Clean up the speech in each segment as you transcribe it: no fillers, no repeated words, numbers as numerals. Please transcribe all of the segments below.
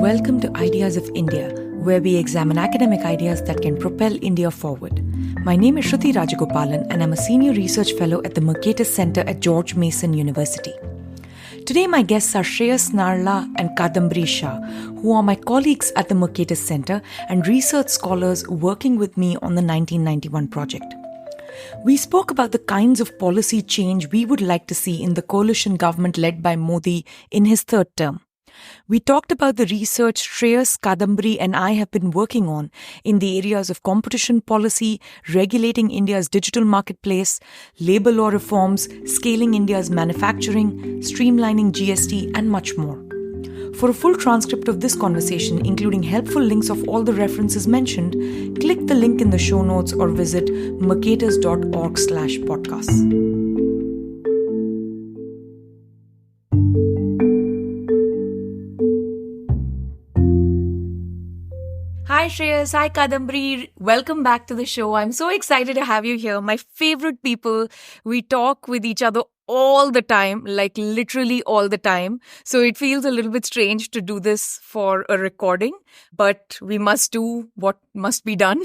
Welcome to Ideas of India, where we examine academic ideas that can propel India forward. My name is Shruti Rajagopalan, and I'm a senior research fellow at the Mercatus Center at George Mason University. Today, my guests are Shreyas Narla and Kadambari Shah, who are my colleagues at the Mercatus Center and research scholars working with me on the 1991 project. We spoke about the kinds of policy change we would like to see in the coalition government led by Modi in his third term. We talked about the research Shreyas, Kadambari and I have been working on in the areas of competition policy, regulating India's digital marketplace, labour law reforms, scaling India's manufacturing, streamlining GST and much more. For a full transcript of this conversation, including helpful links of all the references mentioned, click the link in the show notes or visit mercatus.org/podcasts. Hi Shreyas, hi Kadambari. Welcome back to the show. I'm so excited to have you here. My favorite people. We talk with each other all the time, like literally all the time. So it feels a little bit strange to do this for a recording, but we must do what must be done.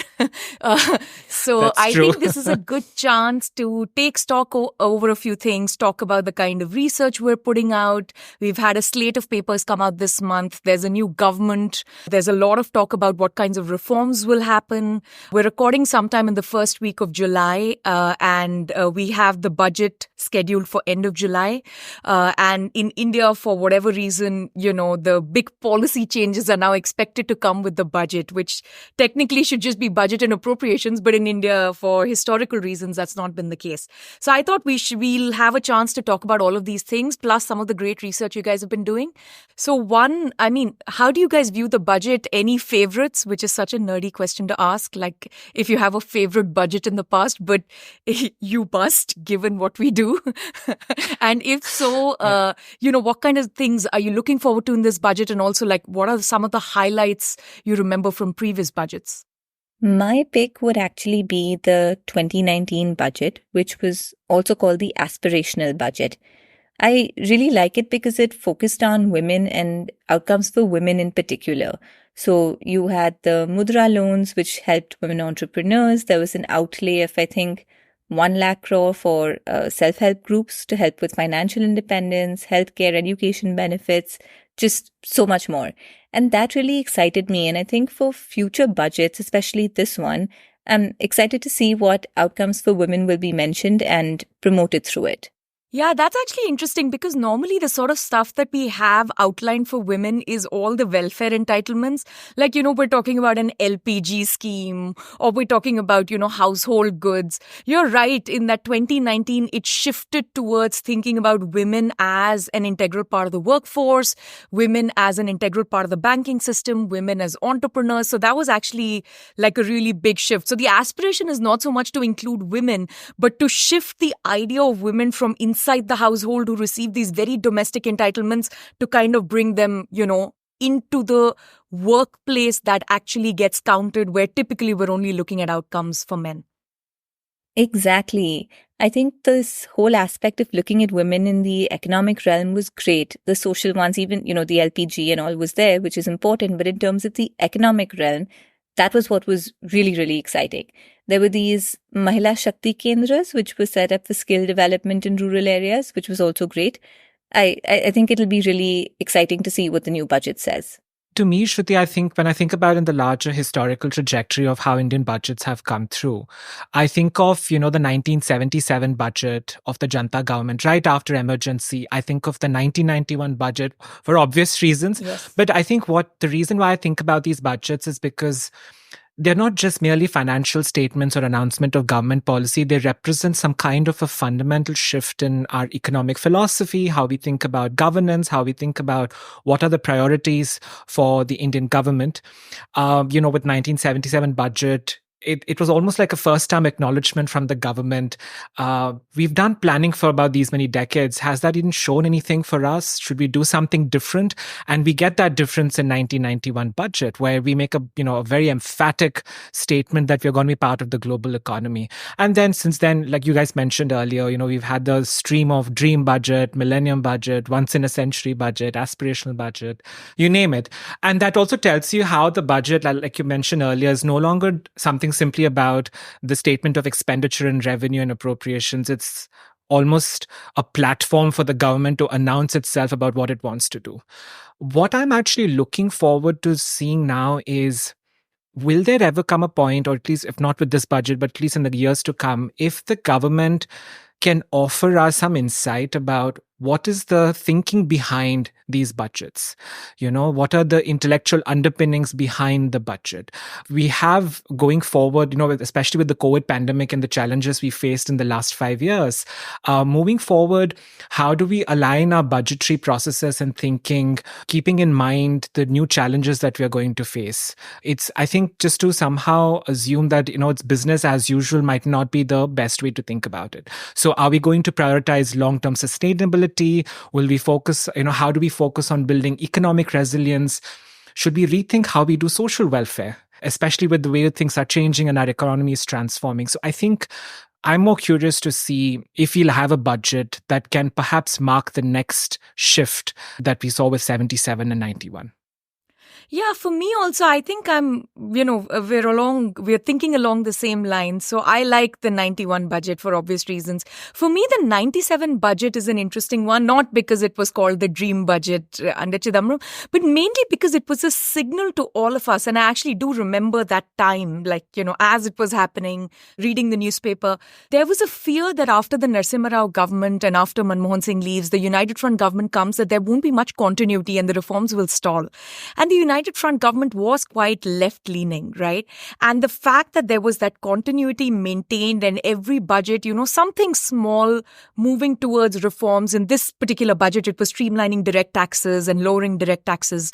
So I think this is a good chance to take stock over a few things, talk about the kind of research we're putting out. We've had a slate of papers come out this month. There's a new government. There's a lot of talk about what kinds of reforms will happen. We're recording sometime in the first week of July, and we have the budget scheduled for end of July. And in India, for whatever reason, the big policy changes are now expected to come with the budget, which technically should just be budget and appropriations. But in India, for historical reasons, that's not been the case. So I thought we'll have a chance to talk about all of these things, plus some of the great research you guys have been doing. So how do you guys view the budget? Any favorites, which is such a nerdy question to ask, like if you have a favorite budget in the past, but you must, given what we do. And if so, what kind of things are you looking forward to in this budget? And also, what are some of the highlights you remember from previous budgets? My pick would actually be the 2019 budget, which was also called the aspirational budget. I really like it because it focused on women and outcomes for women in particular. So you had the Mudra loans, which helped women entrepreneurs. There was an outlay of, I think, 1 lakh crore for self-help groups to help with financial independence, healthcare, education benefits, just so much more. And that really excited me. And I think for future budgets, especially this one, I'm excited to see what outcomes for women will be mentioned and promoted through it. Yeah, that's actually interesting because normally the sort of stuff that we have outlined for women is all the welfare entitlements. We're talking about an LPG scheme or we're talking about, household goods. You're right in that 2019, it shifted towards thinking about women as an integral part of the workforce, women as an integral part of the banking system, women as entrepreneurs. So that was actually like a really big shift. So the aspiration is not so much to include women, but to shift the idea of women from inside the household who receive these very domestic entitlements to kind of bring them, into the workplace that actually gets counted, where typically we're only looking at outcomes for men. Exactly. I think this whole aspect of looking at women in the economic realm was great. The social ones, even, the LPG and all was there, which is important. But in terms of the economic realm, that was what was really, really exciting. There were these Mahila Shakti Kendras, which were set up for skill development in rural areas, which was also great. I think it'll be really exciting to see what the new budget says. To me, Shruti, I think when I think about in the larger historical trajectory of how Indian budgets have come through, I think of, the 1977 budget of the Janta government right after emergency. I think of the 1991 budget for obvious reasons. Yes. But I think the reason why I think about these budgets is because they're not just merely financial statements or announcement of government policy. They represent some kind of a fundamental shift in our economic philosophy, how we think about governance, how we think about what are the priorities for the Indian government. With 1977 budget, it was almost like a first-time acknowledgement from the government. We've done planning for about these many decades. Has that even shown anything for us? Should we do something different? And we get that difference in 1991 budget, where we make a very emphatic statement that we're going to be part of the global economy. And then since then, like you guys mentioned earlier, we've had the stream of dream budget, millennium budget, once in a century budget, aspirational budget, you name it. And that also tells you how the budget, like you mentioned earlier, is no longer something simply about the statement of expenditure and revenue and appropriations. It's almost a platform for the government to announce itself about what it wants to do. What I'm actually looking forward to seeing now is, will there ever come a point, or at least if not with this budget, but at least in the years to come, if the government can offer us some insight about what is the thinking behind these budgets? What are the intellectual underpinnings behind the budget? We have going forward, especially with the COVID pandemic and the challenges we faced in the last 5 years, moving forward, how do we align our budgetary processes and thinking, keeping in mind the new challenges that we are going to face? I think just to somehow assume that, it's business as usual might not be the best way to think about it. So are we going to prioritize long-term sustainability? Will we focus, how do we focus on building economic resilience? Should we rethink how we do social welfare, especially with the way things are changing and our economy is transforming? So I think I'm more curious to see if we'll have a budget that can perhaps mark the next shift that we saw with 77 and 91. Yeah, for me also, I think we're thinking along the same lines. So I like the 91 budget for obvious reasons. For me, the 97 budget is an interesting one, not because it was called the dream budget under Chidambaram, but mainly because it was a signal to all of us. And I actually do remember that time, as it was happening, reading the newspaper, there was a fear that after the Narasimha Rao government and after Manmohan Singh leaves, the United Front government comes, that there won't be much continuity and the reforms will stall. And the United Front government was quite left-leaning, right? And the fact that there was that continuity maintained and every budget, something small moving towards reforms. In this particular budget, it was streamlining direct taxes and lowering direct taxes.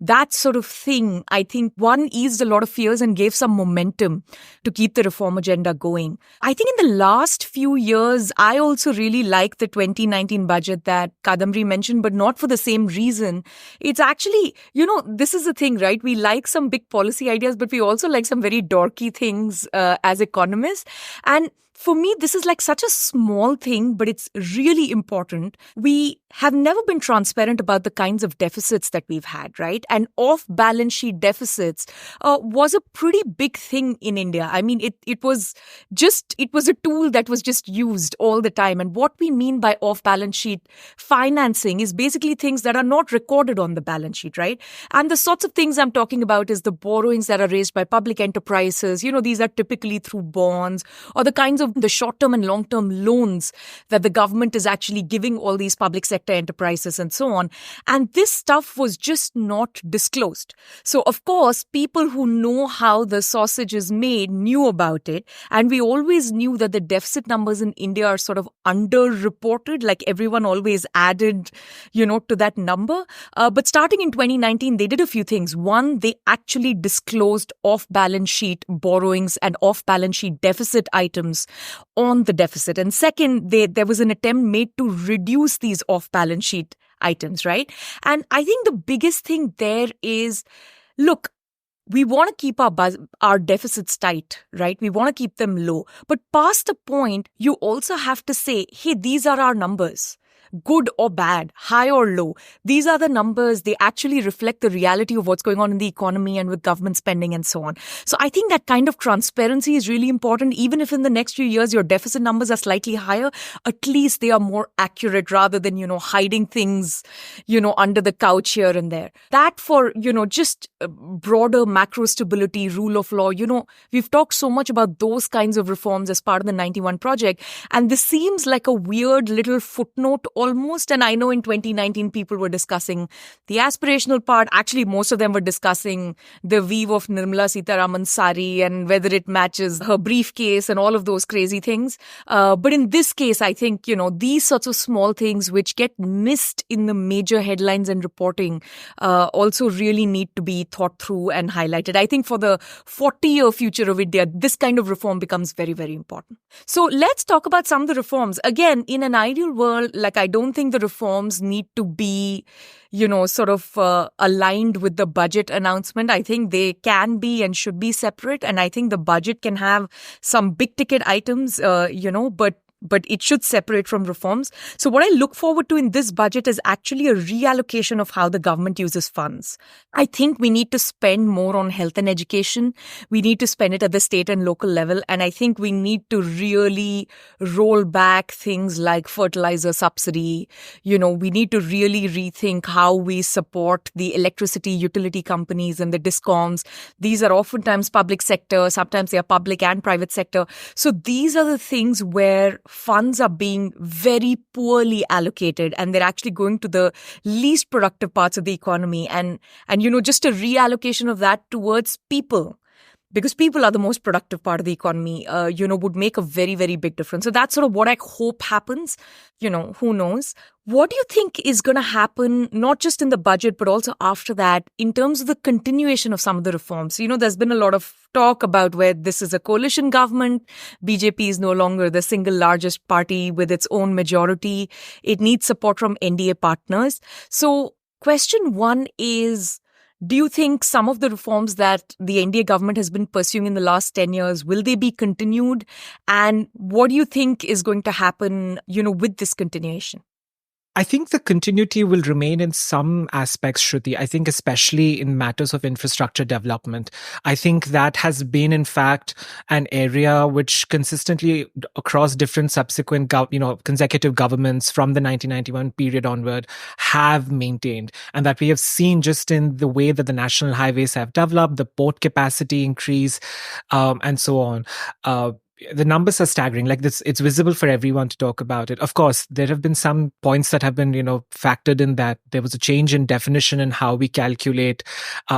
That sort of thing, I think, one, eased a lot of fears and gave some momentum to keep the reform agenda going. I think in the last few years, I also really like the 2019 budget that Kadambari mentioned, but not for the same reason. It's actually, this is the thing, right? We like some big policy ideas, but we also like some very dorky things as economists. And for me, this is like such a small thing, but it's really important. We have never been transparent about the kinds of deficits that we've had, right? And off-balance sheet deficits was a pretty big thing in India. I mean, it was a tool that was just used all the time. And what we mean by off-balance sheet financing is basically things that are not recorded on the balance sheet, right? And the sorts of things I'm talking about is the borrowings that are raised by public enterprises. These are typically through bonds, or the kinds of the short-term and long-term loans that the government is actually giving all these public sector enterprises and so on. And this stuff was just not disclosed. So, of course, people who know how the sausage is made knew about it. And we always knew that the deficit numbers in India are sort of underreported, like everyone always added, to that number. But starting in 2019, they did a few things. One, they actually disclosed off-balance sheet borrowings and off-balance sheet deficit items on the deficit. And second, there was an attempt made to reduce these off-balance sheet items, right? And I think the biggest thing there is, look, we want to keep our deficits tight, right? We want to keep them low. But past the point, you also have to say, hey, these are our numbers. Good or bad, high or low. These are the numbers. They actually reflect the reality of what's going on in the economy and with government spending and so on. So I think that kind of transparency is really important. Even if in the next few years your deficit numbers are slightly higher, at least they are more accurate rather than, hiding things, under the couch here and there. That for, just broader macro stability, rule of law, we've talked so much about those kinds of reforms as part of the 91 project. And this seems like a weird little footnote almost, and I know in 2019 people were discussing the aspirational part. Actually, most of them were discussing the weave of Nirmala Sitharaman's sari and whether it matches her briefcase and all of those crazy things. But in this case, I think, these sorts of small things which get missed in the major headlines and reporting also really need to be thought through and highlighted. I think for the 40-year future of India, this kind of reform becomes very, very important. So let's talk about some of the reforms. Again, in an ideal world, I don't think the reforms need to be, aligned with the budget announcement. I think they can be and should be separate. And I think the budget can have some big ticket items, but it should separate from reforms. So what I look forward to in this budget is actually a reallocation of how the government uses funds. I think we need to spend more on health and education. We need to spend it at the state and local level. And I think we need to really roll back things like fertilizer subsidy. We need to really rethink how we support the electricity utility companies and the discoms. These are oftentimes public sector. Sometimes they are public and private sector. So these are the things where funds are being very poorly allocated and they're actually going to the least productive parts of the economy. And just a reallocation of that towards people, because people are the most productive part of the economy, would make a very, very big difference. So that's sort of what I hope happens. Who knows? What do you think is going to happen, not just in the budget, but also after that, in terms of the continuation of some of the reforms? There's been a lot of talk about where this is a coalition government. BJP is no longer the single largest party with its own majority. It needs support from NDA partners. So question one is, do you think some of the reforms that the NDA government has been pursuing in the last 10 years, will they be continued? And what do you think is going to happen, with this continuation? I think the continuity will remain in some aspects, Shruti. I think especially in matters of infrastructure development. I think that has been, in fact, an area which consistently across different subsequent, consecutive governments from the 1991 period onward have maintained. And that we have seen just in the way that the national highways have developed, the port capacity increase, and so on. The numbers are staggering. It's visible for everyone to talk about it. Of course, there have been some points that have been, factored in that. There was a change in definition in how we calculate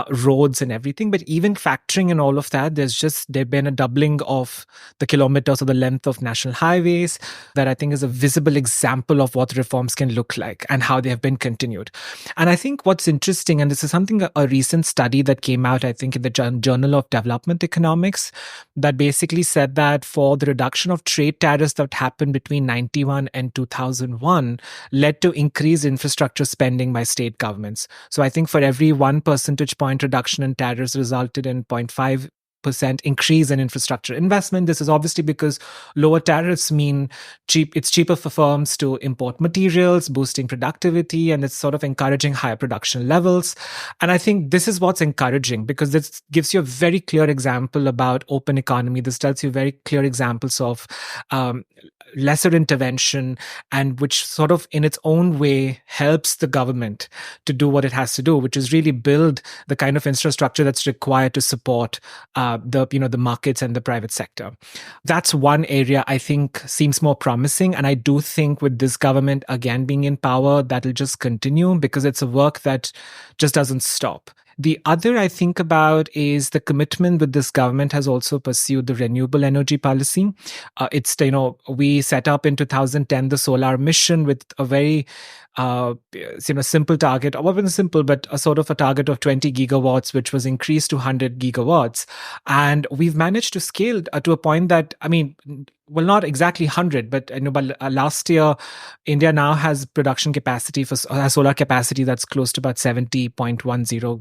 roads and everything. But even factoring in all of that, there's been a doubling of the kilometers or the length of national highways that I think is a visible example of what reforms can look like and how they have been continued. And I think what's interesting, and this is a recent study that came out, I think, in the Journal of Development Economics, that basically said that for the reduction of trade tariffs that happened between 91 and 2001 led to increased infrastructure spending by state governments. So I think for every 1 percentage point reduction in tariffs resulted in 0.5% increase in infrastructure investment. This is obviously because lower tariffs mean it's cheaper for firms to import materials, boosting productivity, and it's sort of encouraging higher production levels. And I think this is what's encouraging, because this gives you a very clear example about open economy. This tells you very clear examples of lesser intervention, and which sort of in its own way helps the government to do what it has to do, which is really build the kind of infrastructure that's required to support the markets and the private sector. That's one area I think seems more promising. And I do think with this government again being in power, that'll just continue, because it's a work that just doesn't stop. The other I think about is the commitment that this government has also pursued the renewable energy policy. We set up in 2010 the solar mission with a very simple target, or wasn't simple, but a sort of a target of 20 gigawatts, which was increased to 100 gigawatts. And we've managed to scale to a point that, not exactly 100, but last year, India now has production capacity for solar capacity that's close to about 70.10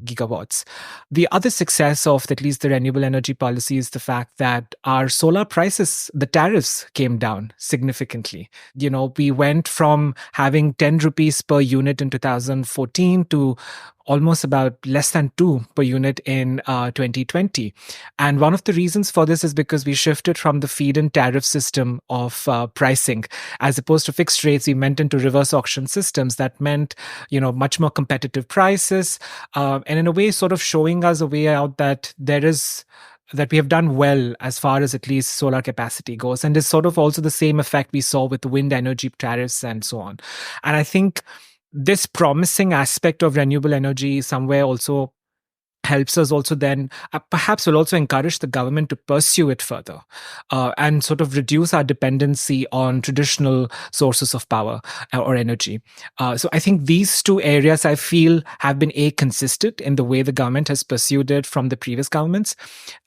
gigawatts. The other success of at least the renewable energy policy is the fact that our solar prices, the tariffs came down significantly. We went from having 10 rupees per unit in 2014 to almost about less than 2 per unit in 2020. And one of the reasons for this is because we shifted from the feed-in tariff system of pricing. As opposed to fixed rates, we went into reverse auction systems that meant, much more competitive prices, and in a way sort of showing us a way out that there is that we have done well as far as at least solar capacity goes. And it's sort of also the same effect we saw with wind energy tariffs and so on. And I think this promising aspect of renewable energy somewhere also helps us also then perhaps will also encourage the government to pursue it further and sort of reduce our dependency on traditional sources of power or energy. So I think these two areas I feel have been consistent in the way the government has pursued it from the previous governments,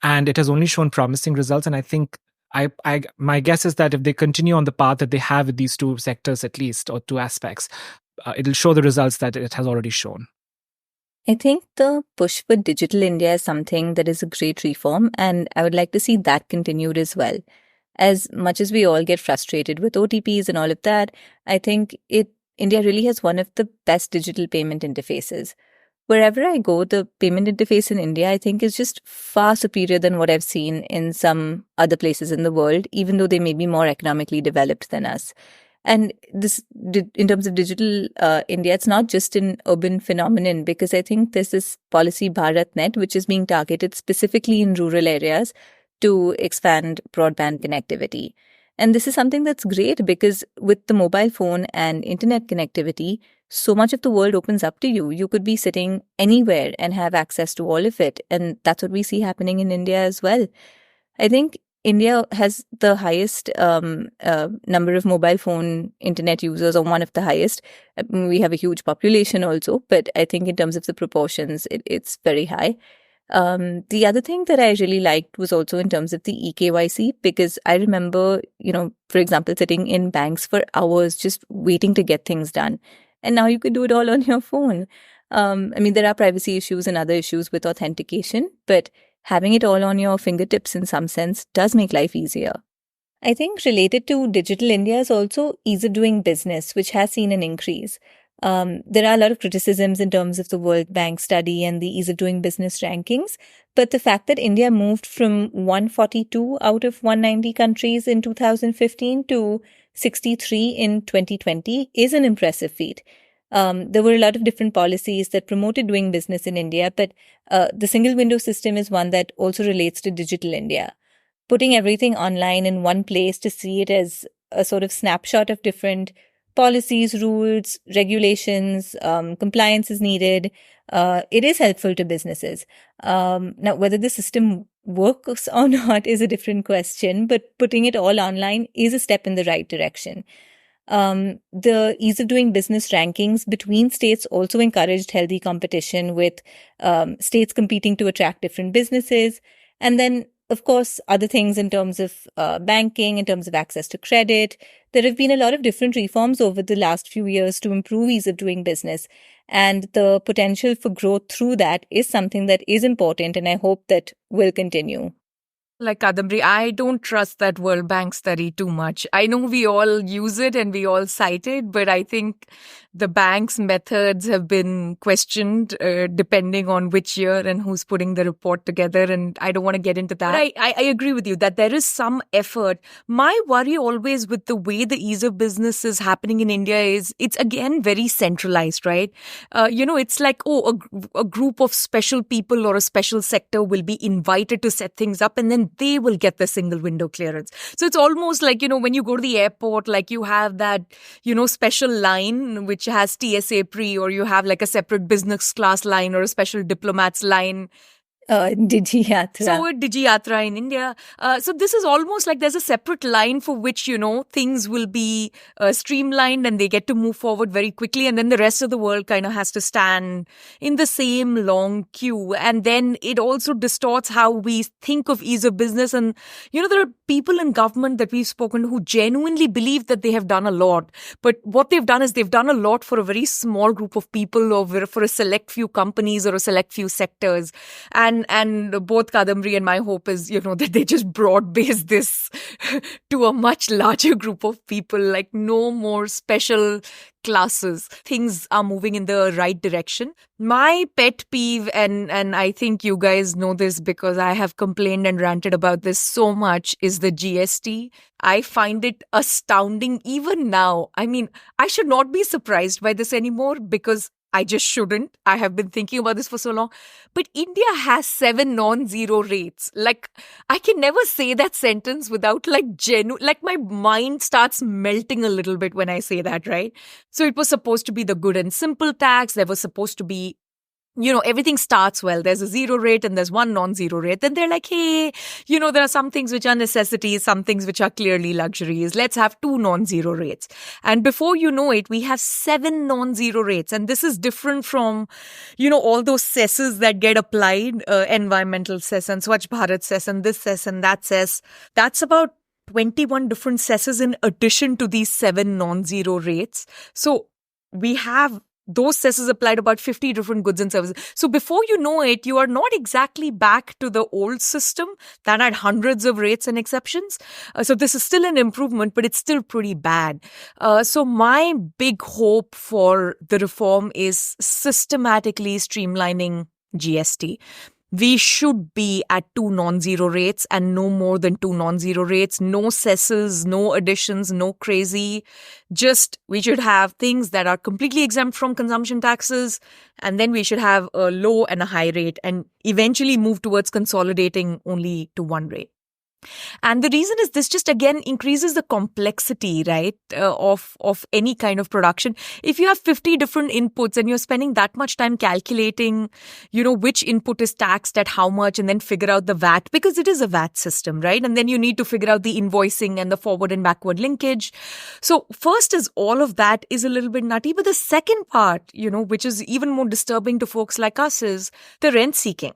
and it has only shown promising results. And I think my guess is that if they continue on the path that they have with these two sectors at least, or two aspects, it'll show the results that it has already shown. I think the push for Digital India is something that is a great reform, and I would like to see that continued as well. As much as we all get frustrated with OTPs and all of that, I think India really has one of the best digital payment interfaces. Wherever I go, the payment interface in India, I think, is just far superior than what I've seen in some other places in the world, even though they may be more economically developed than us. And this, in terms of digital India, it's not just an urban phenomenon, because I think there's this policy BharatNet, which is being targeted specifically in rural areas to expand broadband connectivity. And this is something that's great, because with the mobile phone and internet connectivity, so much of the world opens up to you. You could be sitting anywhere and have access to all of it. And that's what we see happening in India as well. I think India has the highest number of mobile phone internet users, or one of the highest. We have a huge population also, but I think in terms of the proportions, it's very high. The other thing that I really liked was also in terms of the eKYC, because I remember, for example, sitting in banks for hours just waiting to get things done. And now you can do it all on your phone. There are privacy issues and other issues with authentication, but having it all on your fingertips in some sense does make life easier. I think related to Digital India is also ease of doing business, which has seen an increase. There are a lot of criticisms in terms of the World Bank study and the ease of doing business rankings, but the fact that India moved from 142 out of 190 countries in 2015 to 63 in 2020 is an impressive feat. There were a lot of different policies that promoted doing business in India, but the single window system is one that also relates to Digital India. Putting everything online in one place to see it as a sort of snapshot of different policies, rules, regulations, compliance is needed. It is helpful to businesses. Now, whether the system works or not is a different question, but putting it all online is a step in the right direction. The ease of doing business rankings between states also encouraged healthy competition, with states competing to attract different businesses. And then, of course, other things in terms of banking, in terms of access to credit. There have been a lot of different reforms over the last few years to improve ease of doing business. And the potential for growth through that is something that is important, and I hope that will continue. Like Kadambari, I don't trust that World Bank study too much. I know we all use it and we all cite it, but I think the bank's methods have been questioned depending on which year and who's putting the report together. And I don't want to get into that. But I agree with you that there is some effort. My worry always with the way the ease of business is happening in India is it's again very centralized, right? It's like, a group of special people or a special sector will be invited to set things up, and then they will get the single window clearance. So it's almost like, when you go to the airport, like you have that, special line which has TSA pre, or you have like a separate business class line or a special diplomat's line. Digiyatra. So Digiyatra in India. So this is almost like there's a separate line for which, things will be streamlined and they get to move forward very quickly. And then the rest of the world kind of has to stand in the same long queue. And then it also distorts how we think of ease of business. And, there are people in government that we've spoken to who genuinely believe that they have done a lot. But what they've done is they've done a lot for a very small group of people, or for a select few companies or a select few sectors. And both Kadambari and my hope is, that they just broad-base this to a much larger group of people, like no more special classes. Things are moving in the right direction. My pet peeve, and I think you guys know this because I have complained and ranted about this so much, is the GST. I find it astounding even now. I mean, I should not be surprised by this anymore, because I just shouldn't. I have been thinking about this for so long. But India has 7 non-zero rates. Like, I can never say that sentence without like my mind starts melting a little bit when I say that, right? So it was supposed to be the good and simple tax. There was supposed to be, everything starts well. There's a zero rate and there's one non-zero rate. Then they're like, hey, there are some things which are necessities, some things which are clearly luxuries. Let's have 2 non-zero rates. And before you know it, we have 7 non-zero rates. And this is different from, all those cesses that get applied, environmental cess and Swachh Bharat cess and this cess and that cess. That's about 21 different cesses in addition to these 7 non-zero rates. So we have those cesses apply to about 50 different goods and services. So before you know it, you are not exactly back to the old system that had hundreds of rates and exceptions. So this is still an improvement, but it's still pretty bad. So my big hope for the reform is systematically streamlining GST. We should be at 2 non-zero rates and no more than 2 non-zero rates. No cesses, no additions, no crazy. Just we should have things that are completely exempt from consumption taxes. And then we should have a low and a high rate and eventually move towards consolidating only to one rate. And the reason is this just again increases the complexity, right, of any kind of production. If you have 50 different inputs and you're spending that much time calculating, which input is taxed at how much and then figure out the VAT, because it is a VAT system, right? And then you need to figure out the invoicing and the forward and backward linkage. So first is all of that is a little bit nutty. But the second part, which is even more disturbing to folks like us is the rent seeking.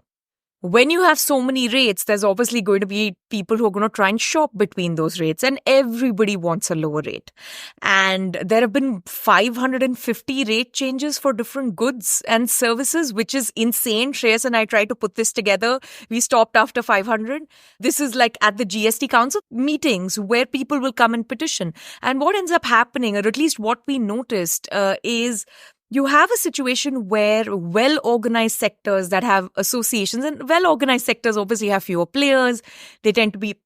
When you have so many rates, there's obviously going to be people who are going to try and shop between those rates, and everybody wants a lower rate. And there have been 550 rate changes for different goods and services, which is insane. Shreyas and I tried to put this together. We stopped after 500. This is like at the GST Council meetings where people will come and petition. And what ends up happening, or at least what we noticed, is you have a situation where well-organized sectors that have associations, and well-organized sectors obviously have fewer players. They tend to be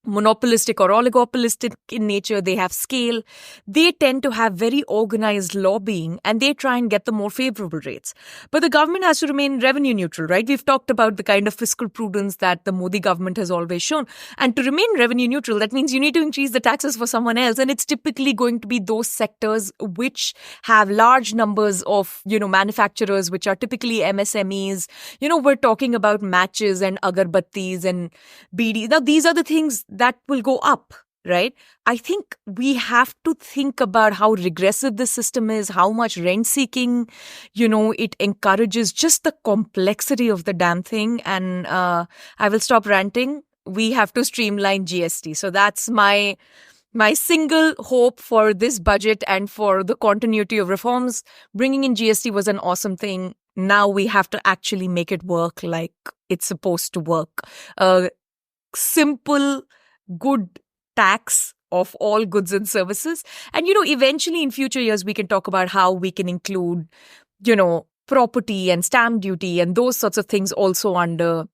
monopolistic or oligopolistic in nature. They have scale. They tend to have very organized lobbying and they try and get the more favorable rates. But the government has to remain revenue neutral, right? We've talked about the kind of fiscal prudence that the Modi government has always shown. And to remain revenue neutral, that means you need to increase the taxes for someone else. And it's typically going to be those sectors which have large numbers of, manufacturers, which are typically MSMEs. We're talking about matches and agarbattis and BD. Now, these are the things that will go up, right? I think we have to think about how regressive the system is, how much rent seeking, it encourages, just the complexity of the damn thing. And I will stop ranting. We have to streamline GST. So that's my single hope for this budget and for the continuity of reforms. Bringing in GST was an awesome thing. Now we have to actually make it work like it's supposed to work. Simple, good tax of all goods and services. And, eventually in future years, we can talk about how we can include, property and stamp duty and those sorts of things also under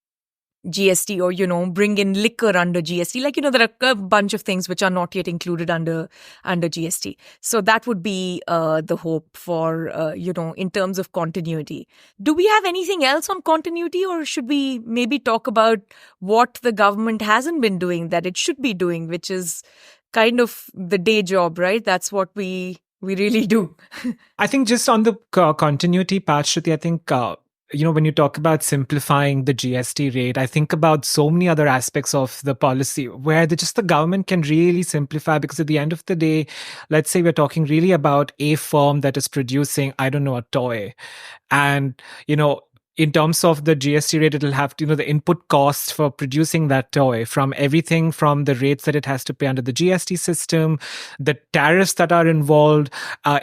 GST, or, bring in liquor under GST. Like, there are a bunch of things which are not yet included under GST. So that would be the hope for, in terms of continuity. Do we have anything else on continuity, or should we maybe talk about what the government hasn't been doing that it should be doing, which is kind of the day job, right? That's what we really do. I think just on the continuity part, Shruti, I think when you talk about simplifying the GST rate, I think about so many other aspects of the policy where the government can really simplify, because at the end of the day, let's say we're talking really about a firm that is producing, I don't know, a toy. And, in terms of the GST rate, it'll have to, the input costs for producing that toy, from everything from the rates that it has to pay under the GST system, the tariffs that are involved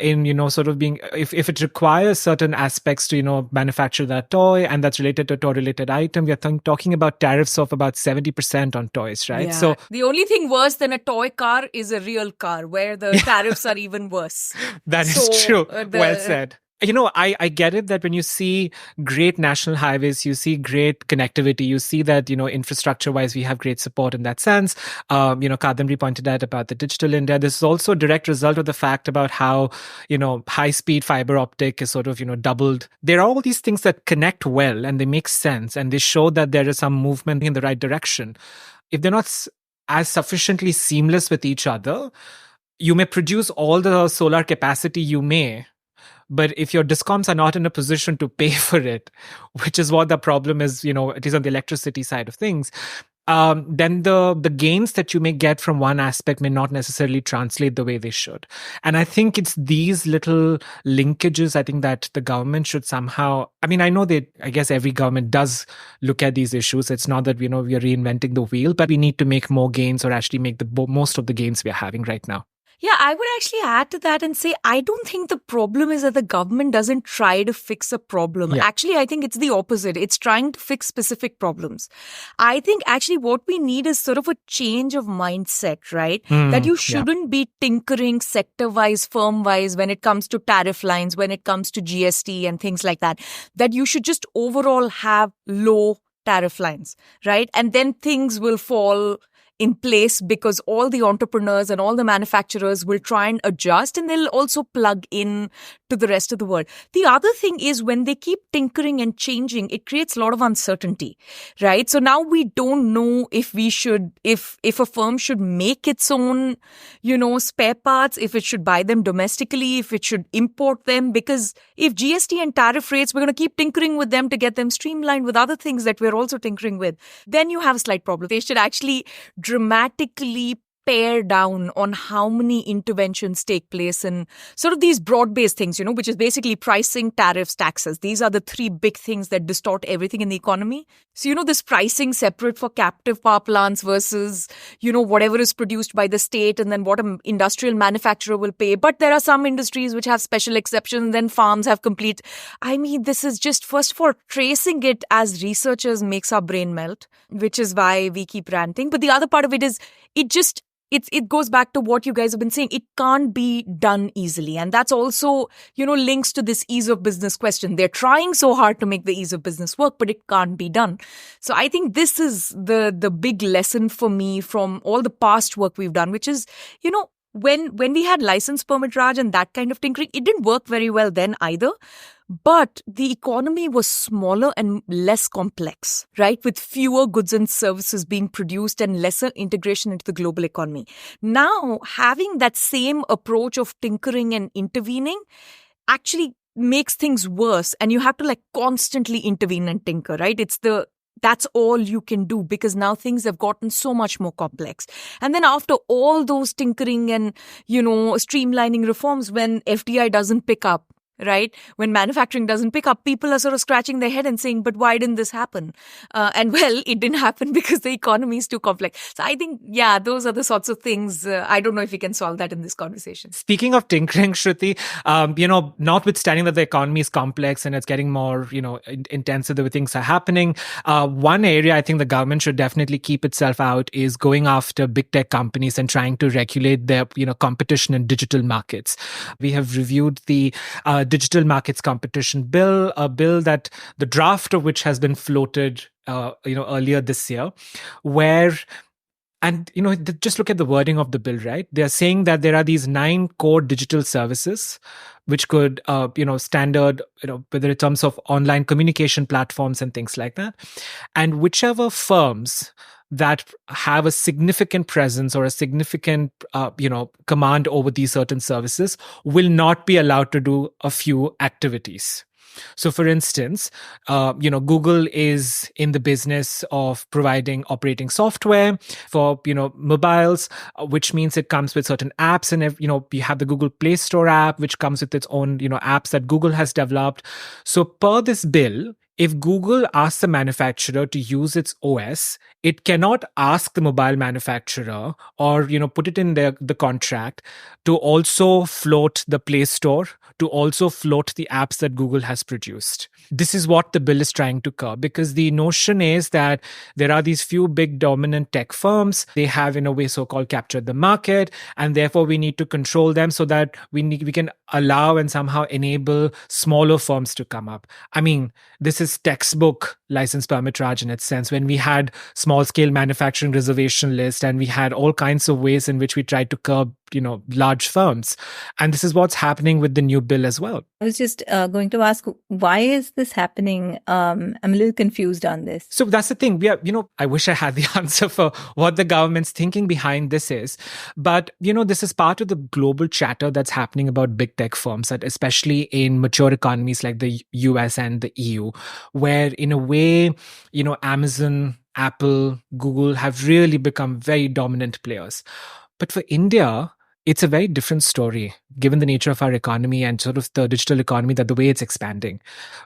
in, sort of being, if it requires certain aspects to, manufacture that toy, and that's related to a toy-related item, we're talking about tariffs of about 70% on toys, right? Yeah. So the only thing worse than a toy car is a real car, where the tariffs are even worse. That is true. Well said. I get it that when you see great national highways, you see great connectivity, you see that, infrastructure wise, we have great support in that sense. Kadambari pointed out about the digital India. This is also a direct result of the fact about how, high speed fiber optic is sort of, doubled. There are all these things that connect well and they make sense and they show that there is some movement in the right direction. If they're not as sufficiently seamless with each other, you may produce all the solar capacity you may, but if your discoms are not in a position to pay for it, which is what the problem is, it is on the electricity side of things, then the gains that you may get from one aspect may not necessarily translate the way they should. And I think it's these little linkages, I think, that the government should somehow, I guess every government does look at these issues. It's not that, we are reinventing the wheel, but we need to make more gains or actually make the most of the gains we are having right now. Yeah, I would actually add to that and say, I don't think the problem is that the government doesn't try to fix a problem. Yeah. Actually, I think it's the opposite. It's trying to fix specific problems. I think actually what we need is sort of a change of mindset, right? That you shouldn't be tinkering sector-wise, firm-wise when it comes to tariff lines, when it comes to GST and things like that. That you should just overall have low tariff lines, right? And then things will fall in place because all the entrepreneurs and all the manufacturers will try and adjust and they'll also plug in to the rest of the world. The other thing is when they keep tinkering and changing, it creates a lot of uncertainty, right? So now we don't know if a firm should make its own, spare parts, if it should buy them domestically, if it should import them, because if GST and tariff rates, we're going to keep tinkering with them to get them streamlined with other things that we're also tinkering with, then you have a slight problem. They should actually dramatically pare down on how many interventions take place in sort of these broad-based things, which is basically pricing, tariffs, taxes. These are the three big things that distort everything in the economy. So, this pricing separate for captive power plants versus, whatever is produced by the state and then what an industrial manufacturer will pay. But there are some industries which have special exceptions, then farms have complete. This is just, first of all, tracing it as researchers makes our brain melt, which is why we keep ranting. But the other part of it is, it goes back to what you guys have been saying. It can't be done easily. And that's also, links to this ease of business question. They're trying so hard to make the ease of business work, but it can't be done. So I think this is the big lesson for me from all the past work we've done, which is, when we had license permit Raj and that kind of tinkering, it didn't work very well then either. But the economy was smaller and less complex, right? With fewer goods and services being produced and lesser integration into the global economy. Now, having that same approach of tinkering and intervening actually makes things worse. And you have to constantly intervene and tinker, right? That's all you can do because now things have gotten so much more complex. And then after all those tinkering and, streamlining reforms, when FDI doesn't pick up, right? When manufacturing doesn't pick up, people are sort of scratching their head and saying, but why didn't this happen? It didn't happen because the economy is too complex. So I think, those are the sorts of things. I don't know if we can solve that in this conversation. Speaking of tinkering, Shruti, notwithstanding that the economy is complex and it's getting more, intensive, the way things are happening, one area I think the government should definitely keep itself out is going after big tech companies and trying to regulate their, competition in digital markets. We have reviewed the Digital Markets Competition Bill, a bill that the draft of which has been floated, earlier this year, just look at the wording of the bill, right? They're saying that there are these 9 core digital services which could, standard, whether in terms of online communication platforms and things like that. And whichever firms that have a significant presence or a significant, command over these certain services will not be allowed to do a few activities. So, for instance, Google is in the business of providing operating software for, mobiles, which means it comes with certain apps. And, you have the Google Play Store app, which comes with its own, apps that Google has developed. So per this bill, If Google asks the manufacturer to use its OS, it cannot ask the mobile manufacturer or, put it in the contract to also float the Play Store, to also float the apps that Google has produced. This is what the bill is trying to curb, because the notion is that there are these few big dominant tech firms. They have, in a way, so-called captured the market, and therefore we need to control them so that we can allow and somehow enable smaller firms to come up. I mean, this is textbook license permit Raj in its sense. When we had small-scale manufacturing reservation list, and we had all kinds of ways in which we tried to curb, large firms. And this is what's happening with the new bill as well. I was just going to ask, why is this happening? I'm a little confused on this. So that's the thing. I wish I had the answer for what the government's thinking behind this is. But, this is part of the global chatter that's happening about big tech firms, that especially in mature economies like the US and the EU, where in a way, Amazon, Apple, Google have really become very dominant players. But for India, it's a very different story, given the nature of our economy and sort of the digital economy, that the way it's expanding.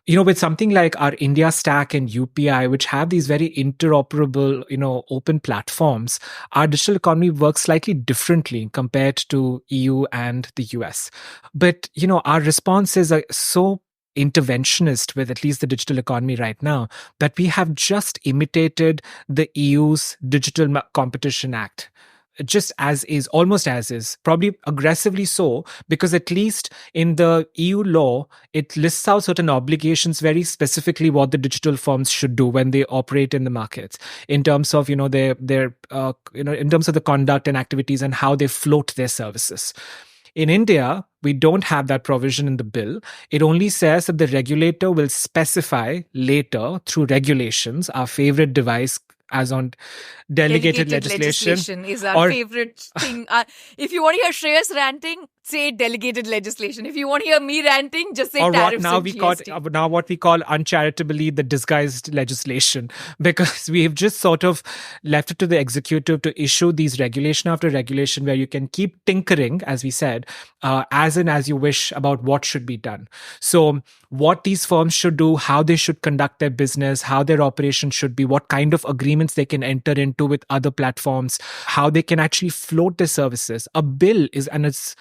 With something like our India Stack and UPI, which have these very interoperable, open platforms, our digital economy works slightly differently compared to EU and the US. But, our responses are so interventionist with at least the digital economy right now, that we have just imitated the EU's Digital Competition Act. Just as is, almost as is, probably aggressively so, because at least in the EU law, it lists out certain obligations very specifically what the digital firms should do when they operate in the markets, in terms of, in terms of the conduct and activities and how they float their services. In India, we don't have that provision in the bill. It only says that the regulator will specify later through regulations, our favorite device as on delegated legislation is our favorite thing. If you want to hear Shreyas ranting, say delegated legislation. If you want to hear me ranting, just say tariffs and GST. Now what we call uncharitably the disguised legislation, because we have just sort of left it to the executive to issue these regulation after regulation where you can keep tinkering, as we said, as you wish about what should be done. So what these firms should do, how they should conduct their business, how their operation should be, what kind of agreements they can enter into with other platforms, how they can actually float their services. A bill is, and its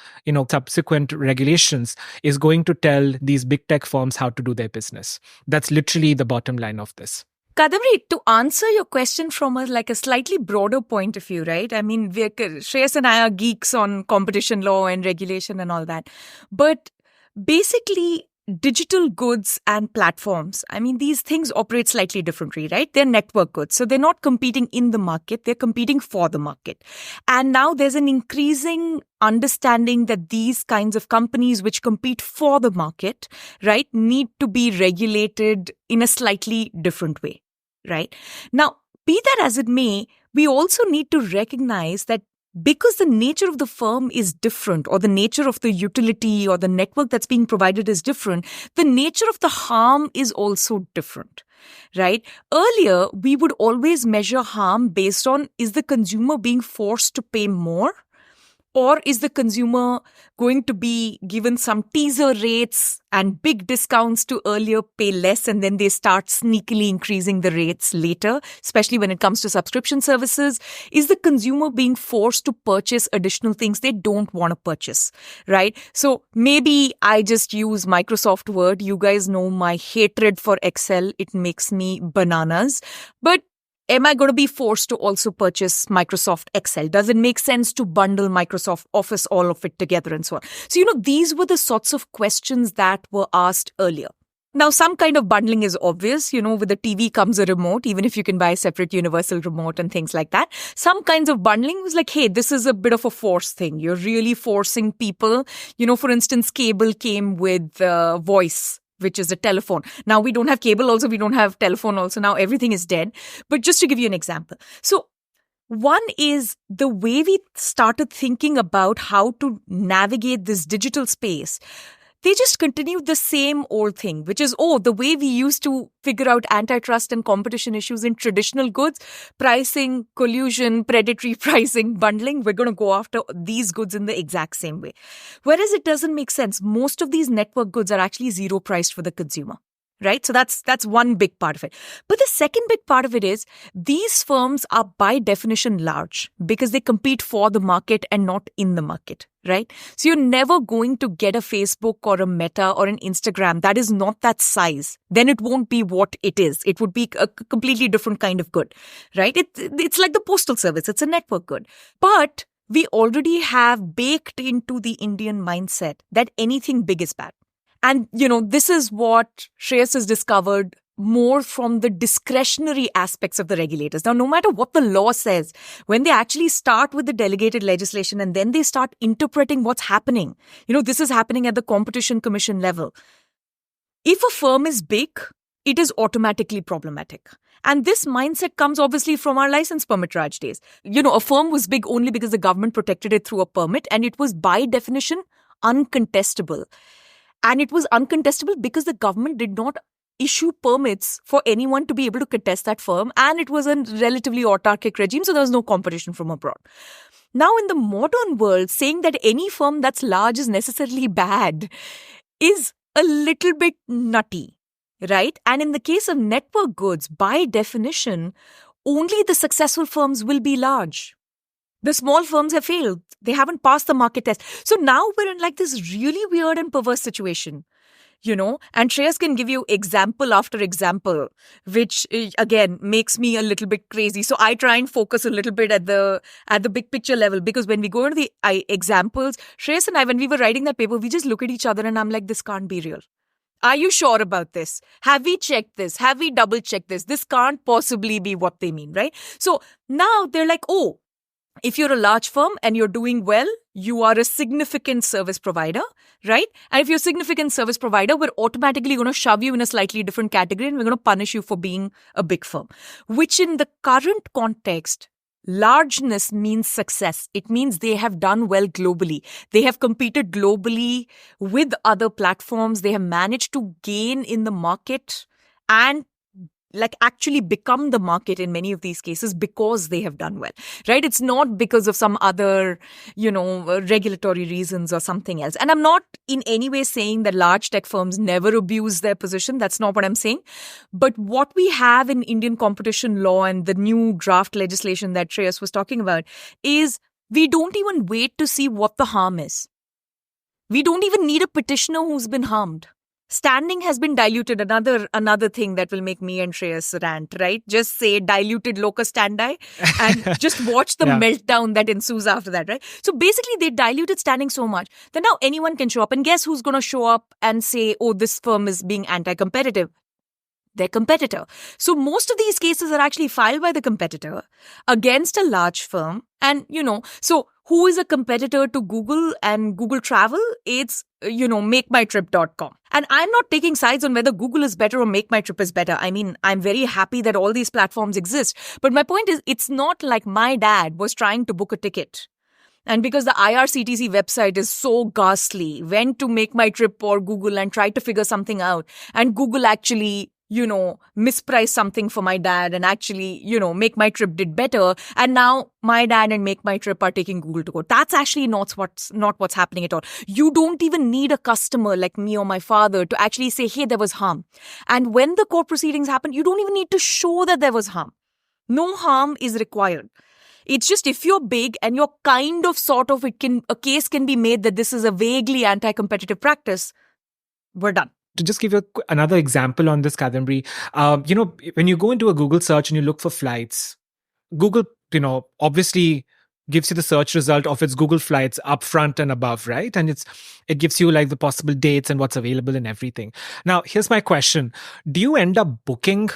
subsequent regulations is going to tell these big tech firms how to do their business. That's literally the bottom line of this. Kadambari, to answer your question from a slightly broader point of view, right? I mean, Shreyas and I are geeks on competition law and regulation and all that. But basically, digital goods and platforms, I mean, these things operate slightly differently, right? They're network goods. So they're not competing in the market, they're competing for the market. And now there's an increasing understanding that these kinds of companies which compete for the market, right, need to be regulated in a slightly different way, right? Now, be that as it may, we also need to recognize that because the nature of the firm is different, or the nature of the utility or the network that's being provided is different, the nature of the harm is also different, right? Earlier, we would always measure harm based on, is the consumer being forced to pay more? Or is the consumer going to be given some teaser rates and big discounts to earlier pay less, and then they start sneakily increasing the rates later, especially when it comes to subscription services? Is the consumer being forced to purchase additional things they don't want to purchase, right? So maybe I just use Microsoft Word. You guys know my hatred for Excel. It makes me bananas. But am I going to be forced to also purchase Microsoft Excel? Does it make sense to bundle Microsoft Office, all of it together and so on? So, these were the sorts of questions that were asked earlier. Now, some kind of bundling is obvious. With the TV comes a remote, even if you can buy a separate universal remote and things like that. Some kinds of bundling was like, hey, this is a bit of a force thing. You're really forcing people. For instance, cable came with voice, which is a telephone. Now we don't have cable also, we don't have telephone also. Now everything is dead. But just to give you an example. So one is the way we started thinking about how to navigate this digital space. They just continued the same old thing, which is, the way we used to figure out antitrust and competition issues in traditional goods, pricing, collusion, predatory pricing, bundling, we're going to go after these goods in the exact same way. Whereas it doesn't make sense. Most of these network goods are actually zero priced for the consumer. right? So that's one big part of it. But the second big part of it is these firms are by definition large because they compete for the market and not in the market, right? So you're never going to get a Facebook or a Meta or an Instagram that is not that size. Then it won't be what it is. It would be a completely different kind of good, right? It's like the postal service. It's a network good. But we already have baked into the Indian mindset that anything big is bad. And, this is what Shreyas has discovered more from the discretionary aspects of the regulators. Now, no matter what the law says, when they actually start with the delegated legislation and then they start interpreting what's happening, this is happening at the Competition Commission level. If a firm is big, it is automatically problematic. And this mindset comes obviously from our license permit Raj days. A firm was big only because the government protected it through a permit, and it was by definition uncontestable. And it was uncontestable because the government did not issue permits for anyone to be able to contest that firm. And it was a relatively autarkic regime, so there was no competition from abroad. Now, in the modern world, saying that any firm that's large is necessarily bad is a little bit nutty, right? And in the case of network goods, by definition, only the successful firms will be large. The small firms have failed. They haven't passed the market test. So now we're in like this really weird and perverse situation, and Shreyas can give you example after example, which again makes me a little bit crazy. So I try and focus a little bit at the big picture level, because when we go into the examples, Shreyas and I, when we were writing that paper, we just look at each other and I'm like, this can't be real. Are you sure about this? Have we checked this? Have we double checked this? This can't possibly be what they mean, right? So now they're like, oh, if you're a large firm and you're doing well, you are a significant service provider, right? And if you're a significant service provider, we're automatically going to shove you in a slightly different category and we're going to punish you for being a big firm, which in the current context, largeness means success. It means they have done well globally. They have competed globally with other platforms. They have managed to gain in the market and actually become the market in many of these cases because they have done well, right? It's not because of some other, regulatory reasons or something else. And I'm not in any way saying that large tech firms never abuse their position. That's not what I'm saying. But what we have in Indian competition law and the new draft legislation that Shreyas was talking about is we don't even wait to see what the harm is. We don't even need a petitioner who's been harmed. Standing has been diluted. Another thing that will make me and Shreyas rant, right? Just say diluted locus standi and just watch the meltdown that ensues after that, right? So basically they diluted standing so much that now anyone can show up. And guess who's going to show up and say, oh, this firm is being anti-competitive? Their competitor. So most of these cases are actually filed by the competitor against a large firm. And, so who is a competitor to Google and Google Travel? It's, makemytrip.com. And I'm not taking sides on whether Google is better or Make My Trip is better. I mean, I'm very happy that all these platforms exist. But my point is, it's not like my dad was trying to book a ticket. And because the IRCTC website is so ghastly, went to Make My Trip or Google and tried to figure something out. And Google actually mispriced something for my dad and actually, Make My Trip did better. And now my dad and Make My Trip are taking Google to court. That's actually not what's happening at all. You don't even need a customer like me or my father to actually say, hey, there was harm. And when the court proceedings happen, you don't even need to show that there was harm. No harm is required. It's just if you're big and you're kind of a case can be made that this is a vaguely anti-competitive practice, we're done. To just give you another example on this, Kadambari, when you go into a Google search and you look for flights, Google, obviously gives you the search result of its Google flights up front and above, right? And it gives you like the possible dates and what's available and everything. Now, here's my question. Do you end up booking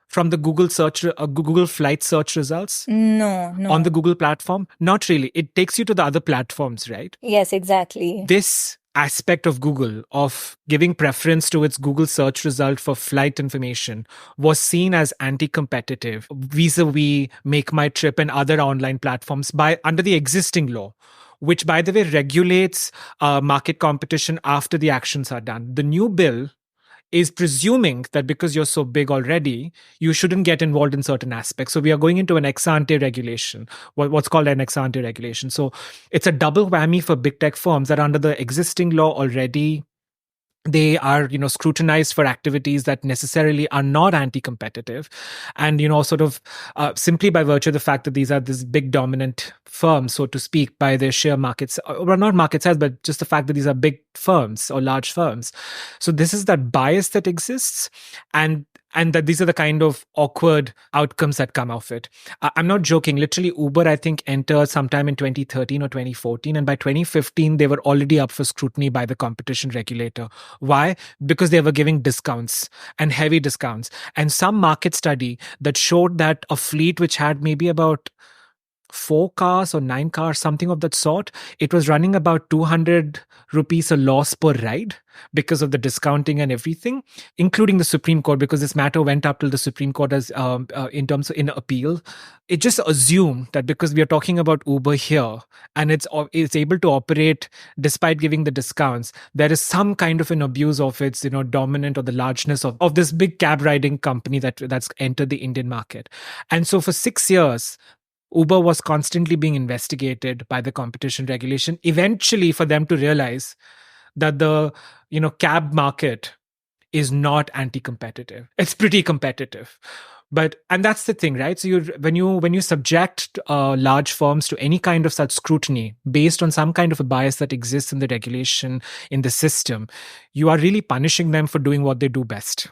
from the Google Google flight search results? No. On the Google platform? Not really. It takes you to the other platforms, right? Yes, exactly. This aspect of Google of giving preference to its Google search result for flight information was seen as anti-competitive vis-a-vis Make My Trip and other online platforms under the existing law, which, by the way, regulates market competition after the actions are done. The new bill is presuming that because you're so big already, you shouldn't get involved in certain aspects. So we are going into an ex-ante regulation, what's called an ex-ante regulation. So it's a double whammy for big tech firms that under the existing law already They are, scrutinized for activities that necessarily are not anti-competitive, and sort of simply by virtue of the fact that these are this big dominant firms, so to speak, by their sheer markets, or not market size, but just the fact that these are big firms or large firms. So this is that bias that exists, and that these are the kind of awkward outcomes that come of it. I'm not joking. Literally, Uber, I think, entered sometime in 2013 or 2014. And by 2015, they were already up for scrutiny by the competition regulator. Why? Because they were giving discounts and heavy discounts. And some market study that showed that a fleet which had maybe about 4 cars or 9 cars, something of that sort, it was running about 200 rupees a loss per ride because of the discounting and everything, including the Supreme Court, because this matter went up till the Supreme Court as in terms of in appeal. It just assumed that because we are talking about Uber here and it's able to operate despite giving the discounts, there is some kind of an abuse of its dominant or the largeness of this big cab riding company that's entered the Indian market. And so for 6 years, Uber was constantly being investigated by the competition regulation, eventually for them to realize that the cab market is not anti-competitive. It's pretty competitive. And that's the thing, right? So when you subject large firms to any kind of such scrutiny based on some kind of a bias that exists in the regulation, in the system, you are really punishing them for doing what they do best.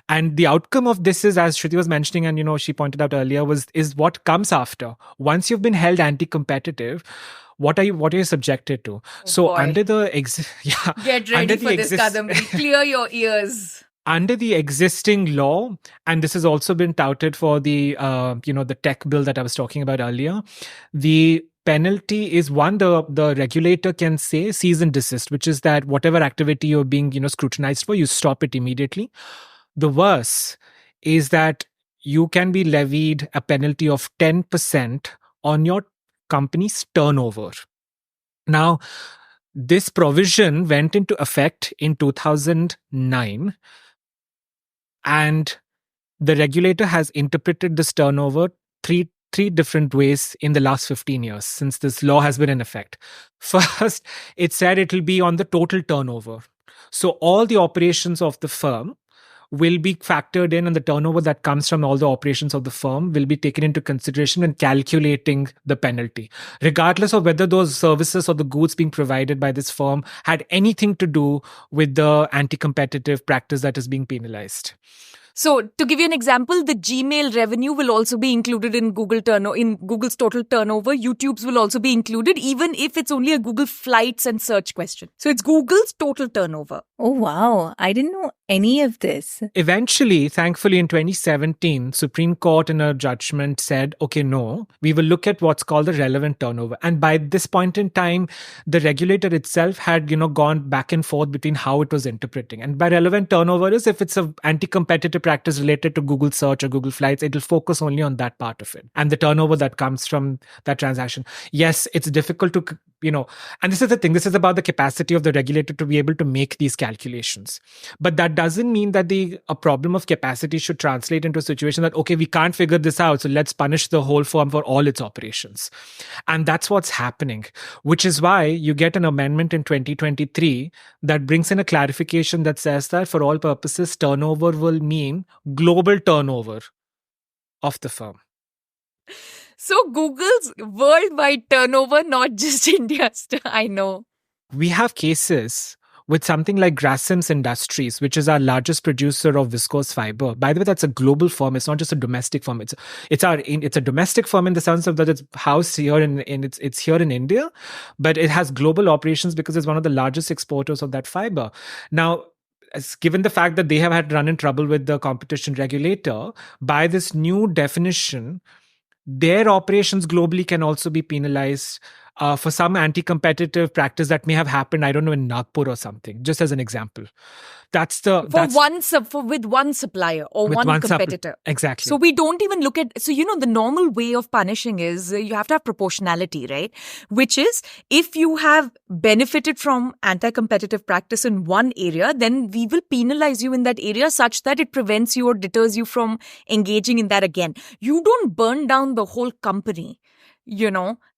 And the outcome of this is, as Shruti was mentioning, and she pointed out earlier, is what comes after. Once you've been held anti-competitive, what are you subjected to? Under the get ready for this, Kadambari. Clear your ears. Under the existing law, and this has also been touted for the the tech bill that I was talking about earlier, the penalty is one, the regulator can say cease and desist, which is that whatever activity you're being scrutinized for, you stop it immediately. The worse is that you can be levied a penalty of 10% on your company's turnover. Now, this provision went into effect in 2009, and the regulator has interpreted this turnover three different ways in the last 15 years since this law has been in effect. First, it said it will be on the total turnover. So all the operations of the firm will be factored in, and the turnover that comes from all the operations of the firm will be taken into consideration when calculating the penalty, regardless of whether those services or the goods being provided by this firm had anything to do with the anti-competitive practice that is being penalized. So, to give you an example, the Gmail revenue will also be included in Google's total turnover. YouTube's will also be included, even if it's only a Google Flights and search question. So, it's Google's total turnover. Oh, wow. I didn't know any of this. Eventually, thankfully, in 2017, Supreme Court in a judgment said, okay, no, we will look at what's called the relevant turnover. And by this point in time, the regulator itself had, gone back and forth between how it was interpreting. And by relevant turnover is if it's an anti-competitive practice related to Google search or Google Flights, it'll focus only on that part of it and the turnover that comes from that transaction. Yes, it's difficult to, and this is the thing, this is about the capacity of the regulator to be able to make these calculations. But that doesn't mean that a problem of capacity should translate into a situation that, okay, we can't figure this out, so let's punish the whole firm for all its operations. And that's what's happening, which is why you get an amendment in 2023 that brings in a clarification that says that for all purposes, turnover will mean global turnover of the firm. So Google's worldwide turnover, not just India's. I know. We have cases with something like Grasim's Industries, which is our largest producer of viscose fiber. By the way, that's a global firm. It's not just a domestic firm. It's a domestic firm in the sense of that it's housed here it's here in India, but it has global operations because it's one of the largest exporters of that fiber. Now, given the fact that they have had run in trouble with the competition regulator, by this new definition, their operations globally can also be penalized for some anti-competitive practice that may have happened, I don't know, in Nagpur or something, just as an example. With one supplier or one competitor. Exactly. So we don't even look at, the normal way of punishing is you have to have proportionality, right? Which is if you have benefited from anti-competitive practice in one area, then we will penalize you in that area such that it prevents you or deters you from engaging in that again. You don't burn down the whole company,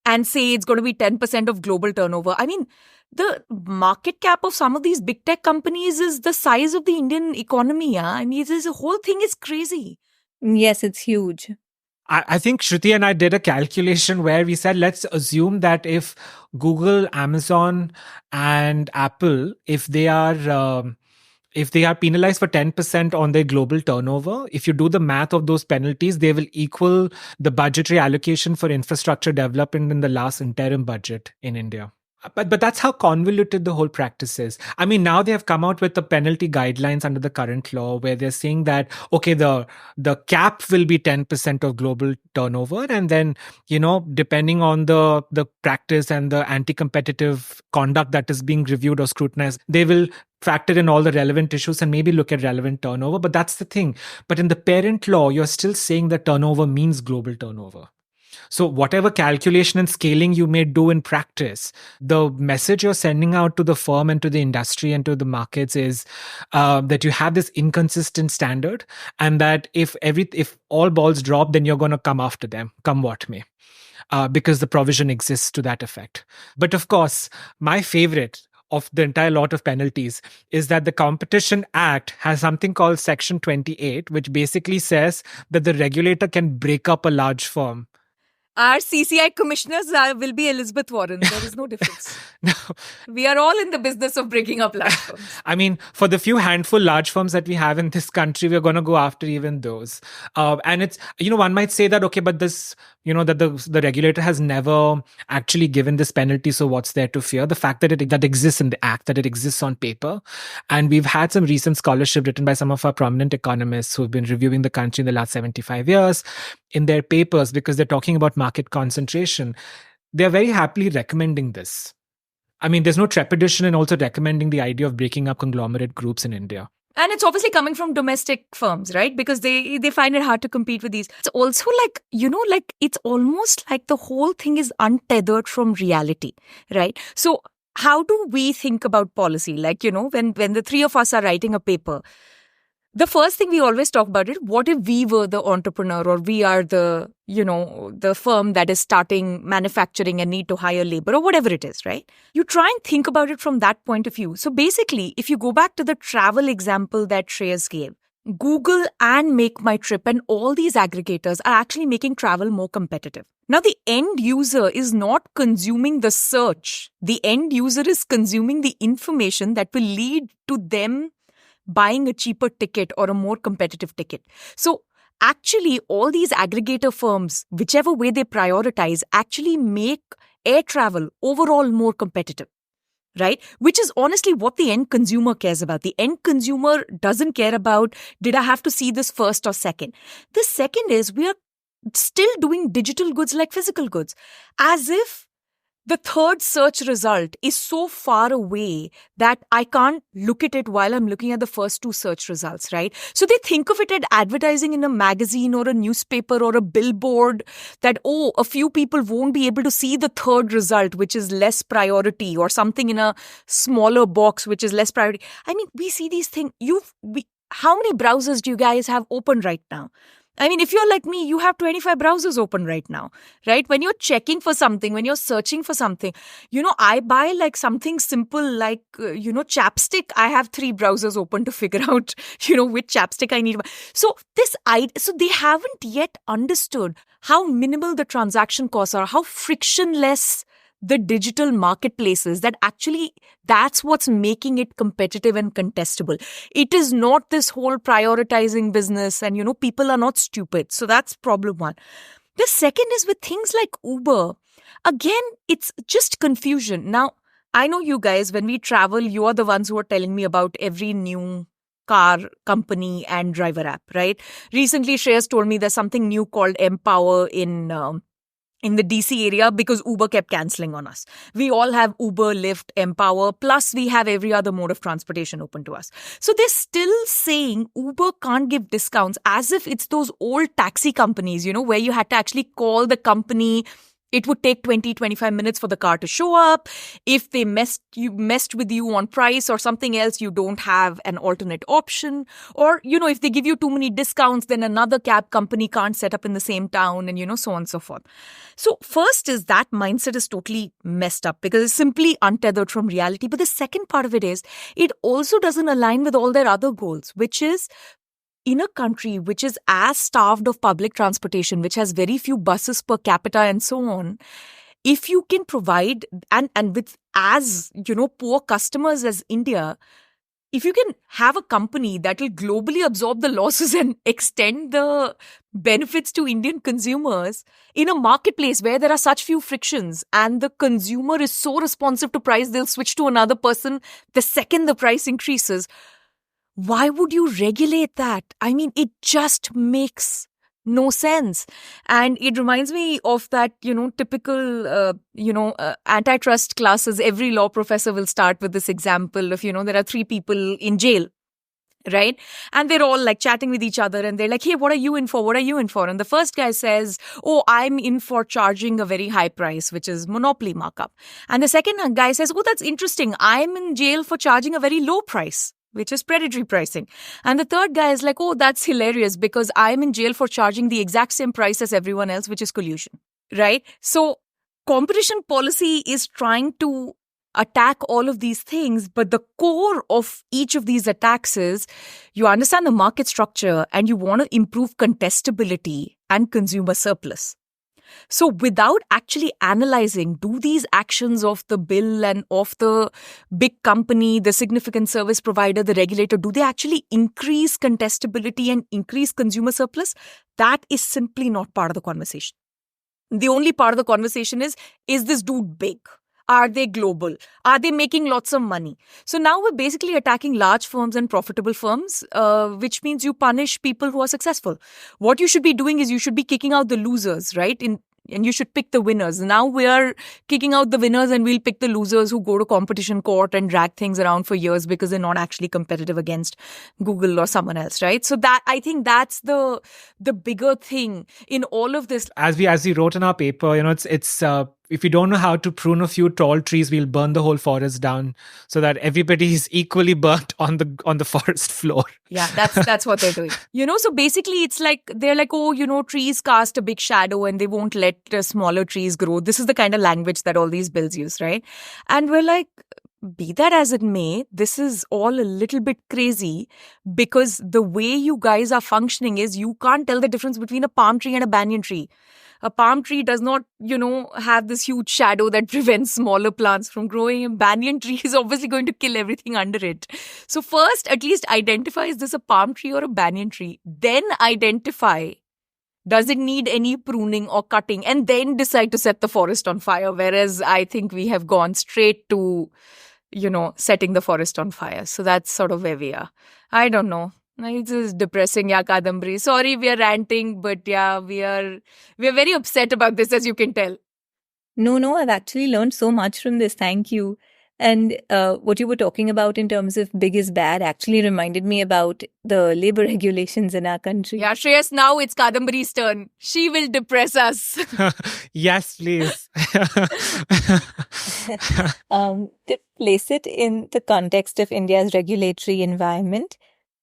and say it's going to be 10% of global turnover. I mean, the market cap of some of these big tech companies is the size of the Indian economy. Yeah? I mean, this whole thing is crazy. Yes, it's huge. I think Shruti and I did a calculation where we said, let's assume that if Google, Amazon, and Apple, if they are penalized for 10% on their global turnover, if you do the math of those penalties, they will equal the budgetary allocation for infrastructure development in the last interim budget in India. But that's how convoluted the whole practice is. I mean, now they have come out with the penalty guidelines under the current law where they're saying that, okay, the cap will be 10% of global turnover. And then, depending on the practice and the anti-competitive conduct that is being reviewed or scrutinized, they will factor in all the relevant issues and maybe look at relevant turnover. But that's the thing. But in the parent law, you're still saying that turnover means global turnover. So whatever calculation and scaling you may do in practice, the message you're sending out to the firm and to the industry and to the markets is that you have this inconsistent standard, and that if all balls drop, then you're going to come after them, come what may, because the provision exists to that effect. But of course, my favorite of the entire lot of penalties is that the Competition Act has something called Section 28, which basically says that the regulator can break up a large firm. Our CCI commissioners will be Elizabeth Warren. There is no difference. No. We are all in the business of breaking up large firms. I mean, for the few handful large firms that we have in this country, we're going to go after even those. And it's, one might say that, okay, but this, that the regulator has never actually given this penalty. So what's there to fear? The fact that that exists in the act, that it exists on paper. And we've had some recent scholarship written by some of our prominent economists who've been reviewing the country in the last 75 years in their papers, because they're talking about market concentration. They're very happily recommending this. I mean, there's no trepidation in also recommending the idea of breaking up conglomerate groups in India. And it's obviously coming from domestic firms, right? Because they find it hard to compete with these. It's also like, it's almost like the whole thing is untethered from reality, right? So how do we think about policy? Like, when the three of us are writing a paper, the first thing we always talk about is, what if we were the entrepreneur, or we are the firm that is starting manufacturing and need to hire labor, or whatever it is, right? You try and think about it from that point of view. So basically, if you go back to the travel example that Shreyas gave, Google and Make My Trip and all these aggregators are actually making travel more competitive. Now, the end user is not consuming the search. The end user is consuming the information that will lead to them buying a cheaper ticket or a more competitive ticket. So actually, all these aggregator firms, whichever way they prioritize, actually make air travel overall more competitive, right? Which is honestly what the end consumer cares about. The end consumer doesn't care about, did I have to see this first or second? The second is, we are still doing digital goods like physical goods, as if the third search result is so far away that I can't look at it while I'm looking at the first two search results, right? So they think of it as advertising in a magazine or a newspaper or a billboard, that, a few people won't be able to see the third result, which is less priority, or something in a smaller box, which is less priority. I mean, we see these things. How many browsers do you guys have open right now? I mean, if you're like me, you have 25 browsers open right now, right? When you're checking for something, when you're searching for something, I buy like something simple like, chapstick. I have 3 browsers open to figure out, which chapstick I need. So they haven't yet understood how minimal the transaction costs are, how frictionless the digital marketplaces, that actually that's what's making it competitive and contestable. It is not this whole prioritizing business, and people are not stupid. So that's problem one. The second is with things like Uber. Again, it's just confusion. Now, I know you guys, when we travel, you are the ones who are telling me about every new car company and driver app, right? Recently, Shreyas told me there's something new called Empower in the DC area, because Uber kept cancelling on us. We all have Uber, Lyft, Empower, plus we have every other mode of transportation open to us. So they're still saying Uber can't give discounts, as if it's those old taxi companies, where you had to actually call the company It would take 20, 25 minutes for the car to show up. If they messed with you on price or something else, you don't have an alternate option. Or, if they give you too many discounts, then another cab company can't set up in the same town and, so on and so forth. So first is that mindset is totally messed up because it's simply untethered from reality. But the second part of it is it also doesn't align with all their other goals, which is in a country which is as starved of public transportation, which has very few buses per capita and so on, if you can provide, and with as, poor customers as India, if you can have a company that will globally absorb the losses and extend the benefits to Indian consumers in a marketplace where there are such few frictions and the consumer is so responsive to price, they'll switch to another person the second the price increases. Why would you regulate that? I mean, it just makes no sense. And it reminds me of that, typical, antitrust classes. Every law professor will start with this example of, there are 3 people in jail, right? And they're all like chatting with each other and they're like, hey, what are you in for? What are you in for? And the first guy says, oh, I'm in for charging a very high price, which is monopoly markup. And the second guy says, oh, that's interesting. I'm in jail for charging a very low price, which is predatory pricing. And the third guy is like, oh, that's hilarious because I'm in jail for charging the exact same price as everyone else, which is collusion, right? So competition policy is trying to attack all of these things, but the core of each of these attacks is you understand the market structure and you want to improve contestability and consumer surplus. So without actually analyzing, do these actions of the bill and of the big company, the significant service provider, the regulator, do they actually increase contestability and increase consumer surplus? That is simply not part of the conversation. The only part of the conversation is this dude big? Are they global? Are they making lots of money? So now we're basically attacking large firms and profitable firms, which means you punish people who are successful. What you should be doing is you should be kicking out the losers, right? And you should pick the winners. Now we are kicking out the winners and we'll pick the losers who go to competition court and drag things around for years because they're not actually competitive against Google or someone else, right? So that I think that's the bigger thing in all of this. As we wrote in our paper, it's if we don't know how to prune a few tall trees, we'll burn the whole forest down so that everybody is equally burnt on the forest floor. Yeah, that's what they're doing. So basically it's like, they're like, oh, trees cast a big shadow and they won't let smaller trees grow. This is the kind of language that all these bills use, right? And we're like, be that as it may, this is all a little bit crazy because the way you guys are functioning is you can't tell the difference between a palm tree and a banyan tree. A palm tree does not, have this huge shadow that prevents smaller plants from growing. A banyan tree is obviously going to kill everything under it. So first, at least identify, is this a palm tree or a banyan tree? Then identify, does it need any pruning or cutting? And then decide to set the forest on fire. Whereas I think we have gone straight to, setting the forest on fire. So that's sort of where we are. I don't know. It's just depressing, yeah, Kadambari. Sorry, we are ranting, but yeah, we are very upset about this, as you can tell. No, I've actually learned so much from this. Thank you. And what you were talking about in terms of big is bad actually reminded me about the labor regulations in our country. Yeah, Shreyas, now it's Kadambari's turn. She will depress us. Yes, please. To place it in the context of India's regulatory environment,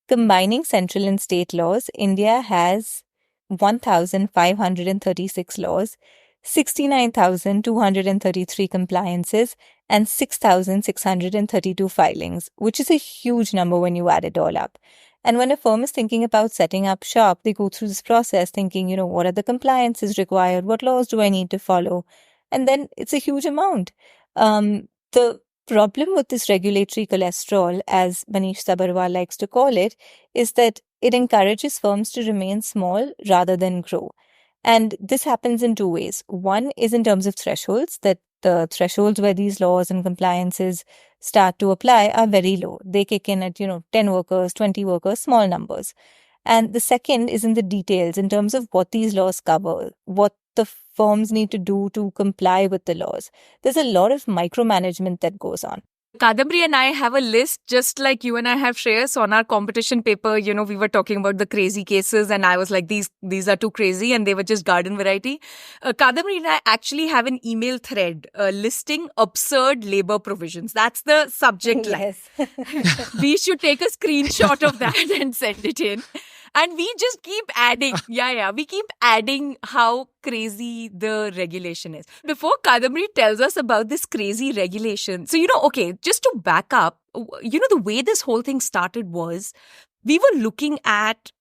combining central and state laws, India has 1,536 laws, 69,233 compliances, and 6,632 filings, which is a huge number when you add it all up. And when a firm is thinking about setting up shop, they go through this process thinking, what are the compliances required? What laws do I need to follow? And then it's a huge amount. The problem with this regulatory cholesterol, as Manish Sabarwal likes to call it, is that it encourages firms to remain small rather than grow. And this happens in 2 ways. One is in terms of thresholds, that the thresholds where these laws and compliances start to apply are very low. They kick in at, 10 workers, 20 workers, small numbers. And the second is in the details in terms of what these laws cover, what the firms need to do to comply with the laws. There's a lot of micromanagement that goes on. Kadambari and I have a list, just like you and I have, Shreyas, on our competition paper. We were talking about the crazy cases, and I was like, these are too crazy, and they were just garden variety. Kadambari and I actually have an email thread listing absurd labor provisions. That's the subject line. Yes. We should take a screenshot of that and send it in. And we just keep adding. We keep adding how crazy the regulation is. Before Kadambari tells us about this crazy regulation. So, just to back up, the way this whole thing started was we were looking at.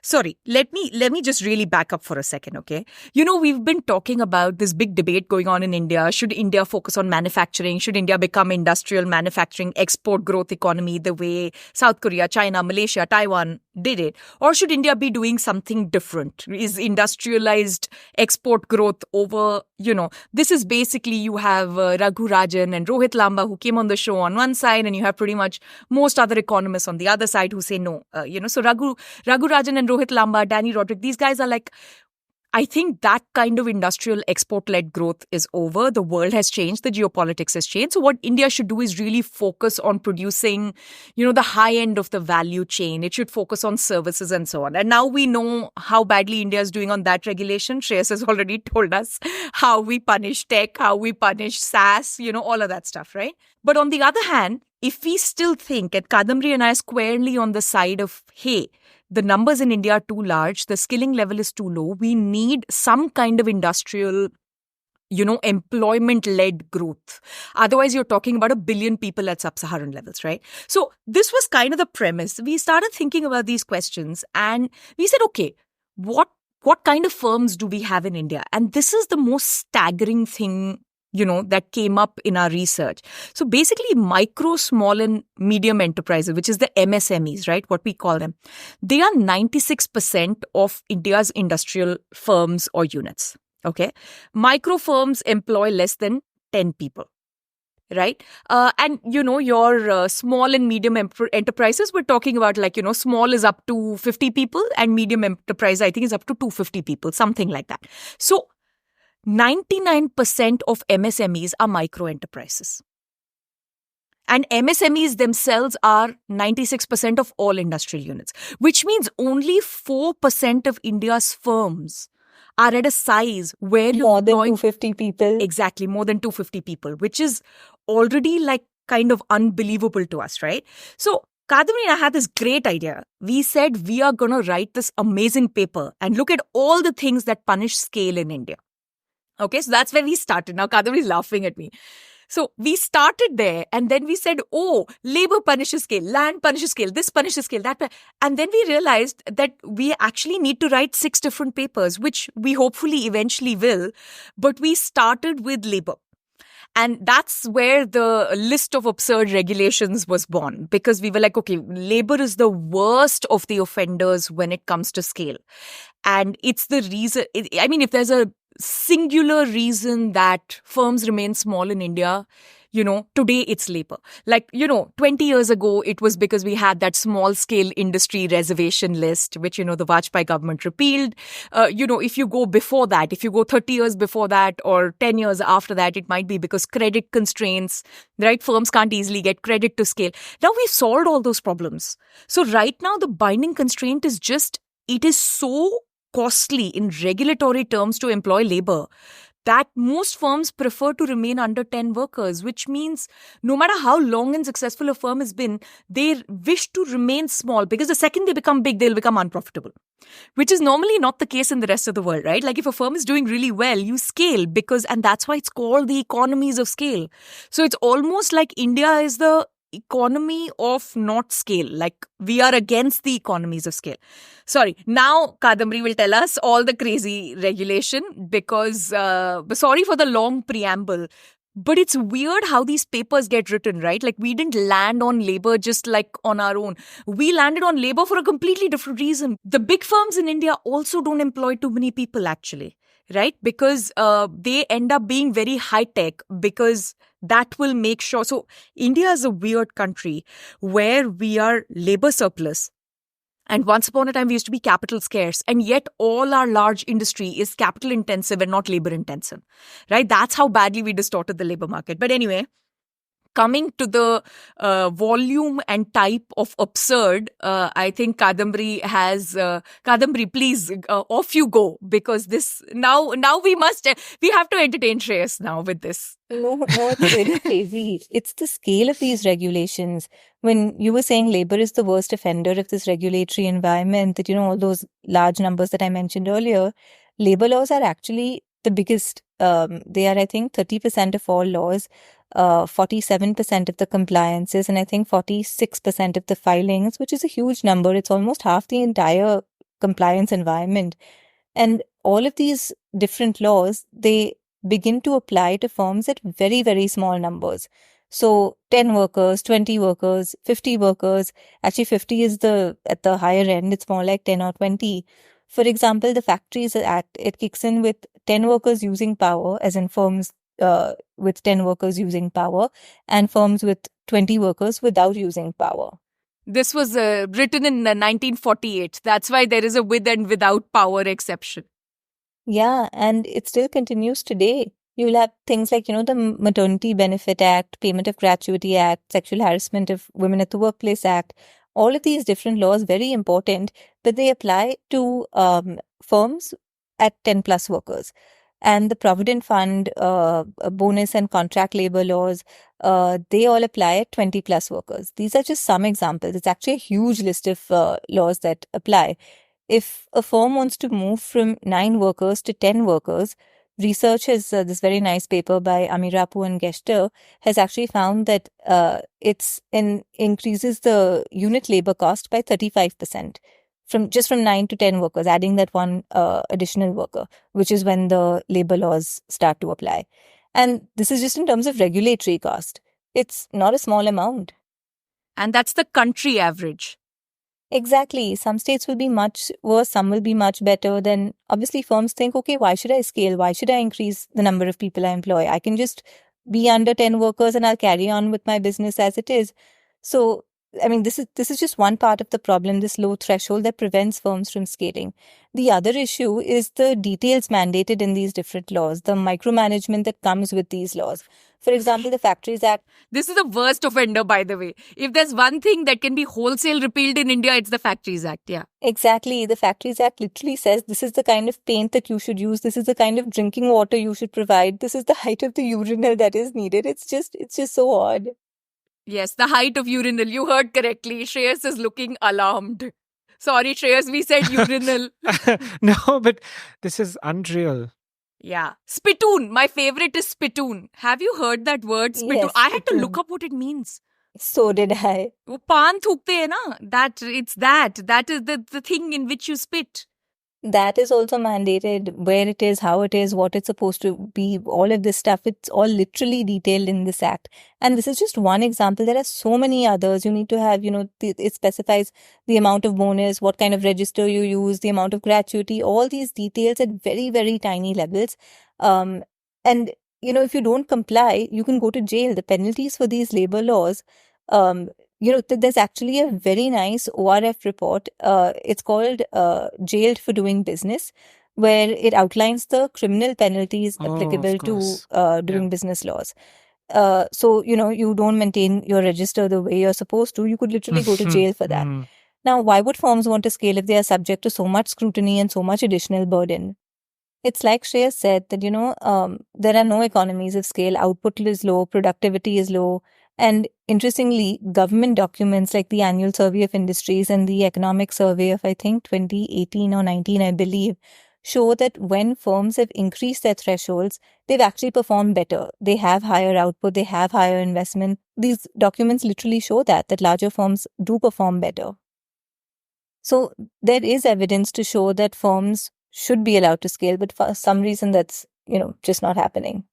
Sorry, let me just really back up for a second, okay? We've been talking about this big debate going on in India. Should India focus on manufacturing? Should India become industrial manufacturing, export growth economy the way South Korea, China, Malaysia, Taiwan did it? Or should India be doing something different? Is industrialized export growth over, this is basically you have Raghu Rajan and Rohit Lamba who came on the show on one side, and you have pretty much most other economists on the other side who say no. So Raghu Rajan and Rohit Lamba, Danny Roderick, these guys are like, I think that kind of industrial export-led growth is over. The world has changed. The geopolitics has changed. So what India should do is really focus on producing, the high end of the value chain. It should focus on services and so on. And now we know how badly India is doing on that regulation. Shreyas has already told us how we punish tech, how we punish SaaS, all of that stuff, right? But on the other hand, if we still think at Kadambari and I squarely on the side of, hey, the numbers in India are too large, the skilling level is too low, we need some kind of industrial, employment-led growth. Otherwise, you're talking about 1 billion people at sub-Saharan levels, right? So this was kind of the premise. We started thinking about these questions and we said, okay, what kind of firms do we have in India? And this is the most staggering thing that came up in our research. So basically micro, small and medium enterprises, which is the MSMEs, right? What we call them. They are 96% of India's industrial firms or units. Okay. Micro firms employ less than 10 people. Right. And, your small and medium enterprises, we're talking about small is up to 50 people and medium enterprise, I think, is up to 250 people, something like that. So 99% of MSMEs are micro enterprises. And MSMEs themselves are 96% of all industrial units, which means only 4% of India's firms are at a size where more than 250 people. Exactly, more than 250 people, which is already kind of unbelievable to us, right? So Kadambari and I had this great idea. We said we are going to write this amazing paper and look at all the things that punish scale in India. Okay, so that's where we started. Now, Kadambari is laughing at me. So we started there and then we said, labor punishes scale, land punishes scale, this punishes scale, that. And then we realized that we actually need to write 6 different papers, which we hopefully eventually will. But we started with labor. And that's where the list of absurd regulations was born, because we were like, okay, labor is the worst of the offenders when it comes to scale. And it's the reason, if there's a singular reason that firms remain small in India, today it's labor. 20 years ago, it was because we had that small scale industry reservation list, which, the Vajpayee government repealed. If you go before that, if you go 30 years before that or 10 years after that, it might be because credit constraints, right? Firms can't easily get credit to scale. Now we've solved all those problems. So right now, the binding constraint is it is so costly in regulatory terms to employ labor that most firms prefer to remain under 10 workers, which means no matter how long and successful a firm has been, they wish to remain small because the second they become big, they'll become unprofitable, which is normally not the case in the rest of the world, right? If a firm is doing really well, you scale and that's why it's called the economies of scale. So it's almost like India is the economy of not scale. We are against the economies of scale. Sorry, now Kadambari will tell us all the crazy regulation because, sorry for the long preamble, but it's weird how these papers get written, right? We didn't land on labor just on our own. We landed on labor for a completely different reason. The big firms in India also don't employ too many people actually, right? Because they end up being very high tech because that will make sure. So India is a weird country where we are labor surplus. And once upon a time, we used to be capital scarce. And yet all our large industry is capital intensive and not labor intensive, right? That's how badly we distorted the labor market. But anyway, coming to the volume and type of absurd, I think Kadambari has Kadambari. Please, off you go, because this now we have to entertain Shreyas now with this. No, it's very crazy. It's the scale of these regulations. When you were saying labor is the worst offender of this regulatory environment, that, all those large numbers that I mentioned earlier, labor laws are actually the biggest. They are, I think, 30% of all laws, 47% of the compliances, and I think 46% of the filings, which is a huge number. It's almost half the entire compliance environment. And all of these different laws, they begin to apply to firms at very, very small numbers. So 10 workers, 20 workers, 50 workers. Actually, 50 is at the higher end. It's more like 10 or 20. For example, the Factories Act, it kicks in with 10 workers using power, as in firms with 10 workers using power, and firms with 20 workers without using power. This was written in 1948. That's why there is a with and without power exception. Yeah, and it still continues today. You'll have things like, the Maternity Benefit Act, Payment of Gratuity Act, Sexual Harassment of Women at the Workplace Act. All of these different laws, very important, but they apply to firms at 10 plus workers. And the Provident Fund, bonus and contract labor laws, they all apply at 20 plus workers. These are just some examples. It's actually a huge list of laws that apply. If a firm wants to move from 9 workers to 10 workers, research has this very nice paper by Amirapu and Gester has actually found that increases the unit labor cost by 35%. From 9 to 10 workers, adding that one additional worker, which is when the labor laws start to apply. And this is just in terms of regulatory cost. It's not a small amount. And that's the country average. Exactly. Some states will be much worse, some will be much better. Then obviously firms think, okay, why should I scale? Why should I increase the number of people I employ? I can just be under 10 workers and I'll carry on with my business as it is. So I mean, this is just one part of the problem, this low threshold that prevents firms from scaling. The other issue is the details mandated in these different laws, the micromanagement that comes with these laws. For example, the Factories Act. This is the worst offender, by the way. If there's one thing that can be wholesale repealed in India, it's the Factories Act, yeah. Exactly. The Factories Act literally says this is the kind of paint that you should use. This is the kind of drinking water you should provide. This is the height of the urinal that is needed. It's just so odd. Yes, the height of urinal. You heard correctly. Shreyas is looking alarmed. Sorry, Shreyas, we said urinal. No, but this is unreal. Yeah. Spittoon. My favorite is spittoon. Have you heard that word, spittoon? Yes, I had to look up what it means. So did I. वो पान थूकते हैं ना? That is the thing in which you spit. That is also mandated, where it is, how it is, what it's supposed to be, all of this stuff. It's all literally detailed in this act. And this is just one example. There are so many others. You need to have, it specifies the amount of bonus, what kind of register you use, the amount of gratuity, all these details at very, very tiny levels. And, if you don't comply, you can go to jail. The penalties for these labor laws, there's actually a very nice ORF report. It's called Jailed for Doing Business, where it outlines the criminal penalties applicable to doing business laws. So, you don't maintain your register the way you're supposed to, you could literally go to jail for that. Now, why would firms want to scale if they are subject to so much scrutiny and so much additional burden? It's like Shreyas said that, there are no economies of scale. Output is low, productivity is low. And interestingly, government documents like the Annual Survey of Industries and the Economic Survey of, I think, 2018 or 19, I believe, show that when firms have increased their thresholds, they've actually performed better. They have higher output, they have higher investment. These documents literally show that larger firms do perform better. So there is evidence to show that firms should be allowed to scale, but for some reason that's, just not happening.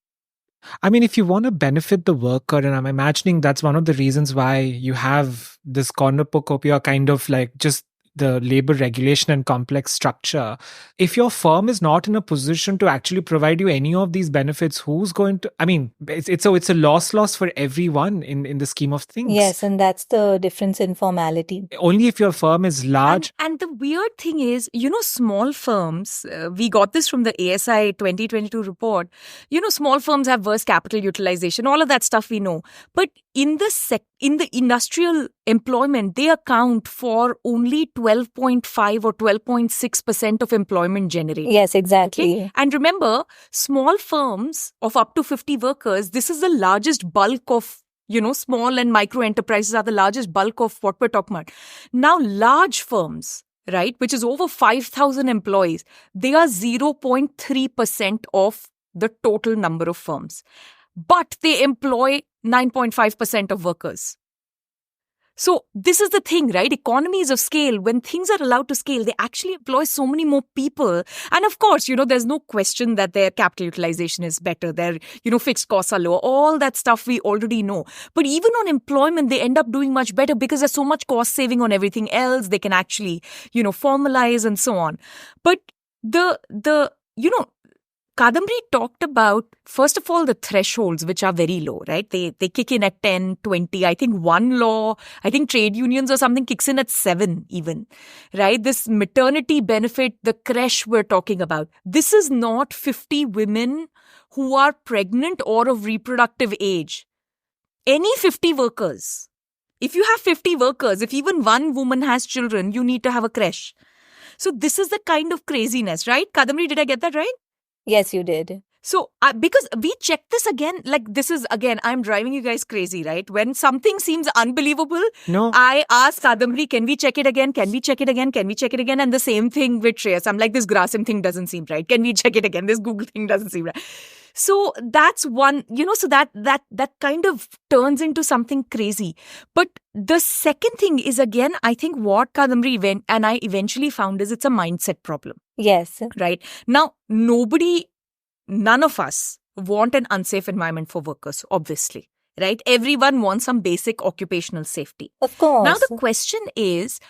I mean, if you want to benefit the worker, and I'm imagining that's one of the reasons why you have this cornucopia kind of like just the labor regulation and complex structure. If your firm is not in a position to actually provide you any of these benefits, who's going to? I mean, it's a loss for everyone in the scheme of things. Yes, and that's the difference in formality. Only if your firm is large. And the weird thing is, small firms, we got this from the ASI 2022 report, small firms have worse capital utilization, all of that stuff we know. But in the industrial employment, they account for only 12.5 or 12.6% of employment generated. Yes, exactly. Okay? And remember, small firms of up to 50 workers, this is the largest bulk of small and micro enterprises are the largest bulk of what we're talking about. Now, large firms, right, which is over 5,000 employees, they are 0.3% of the total number of firms. But they employ 9.5% of workers. So this is the thing, right? Economies of scale, when things are allowed to scale, they actually employ so many more people. And of course, there's no question that their capital utilization is better. Their, fixed costs are lower. All that stuff we already know. But even on employment, they end up doing much better because there's so much cost saving on everything else. They can actually, formalize and so on. But Kadambari talked about, first of all, the thresholds, which are very low, right? They kick in at 10, 20. I think one law, I think trade unions or something kicks in at 7 even, right? This maternity benefit, the creche we're talking about. This is not 50 women who are pregnant or of reproductive age. Any 50 workers. If you have 50 workers, if even one woman has children, you need to have a creche. So this is the kind of craziness, right? Kadambari, did I get that right? Yes, you did. So, because we checked this again, this is, again, I'm driving you guys crazy, right? When something seems unbelievable, No. I ask Kadambari, can we check it again? Can we check it again? Can we check it again? And the same thing with Shreyas. I'm like, this Grasim thing doesn't seem right. Can we check it again? This Google thing doesn't seem right. So that's one, so that kind of turns into something crazy. But the second thing is, again, I think what Kadambari and I eventually found is it's a mindset problem. Yes. Right. Now, none of us want an unsafe environment for workers, obviously. Right. Everyone wants some basic occupational safety. Of course. Now, the question is,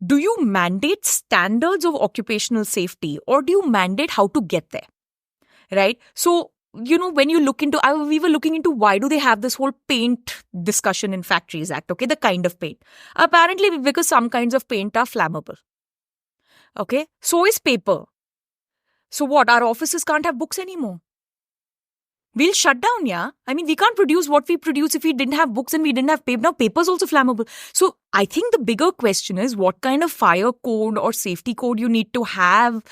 do you mandate standards of occupational safety or do you mandate how to get there? Right. So, when you look into, we were looking into why do they have this whole paint discussion in Factories Act, okay, the kind of paint. Apparently, because some kinds of paint are flammable. Okay, so is paper. So what, our offices can't have books anymore? We'll shut down, yeah? I mean, we can't produce what we produce if we didn't have books and we didn't have paper. Now, paper's also flammable. So I think the bigger question is what kind of fire code or safety code you need to have,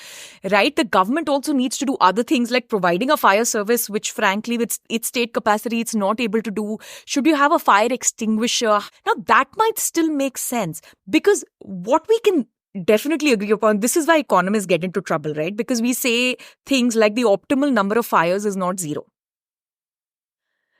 right? The government also needs to do other things like providing a fire service, which frankly, with its state capacity, it's not able to do. Should you have a fire extinguisher? Now, that might still make sense because what we can definitely agree upon, this is why economists get into trouble, right? Because we say things like the optimal number of fires is not 0.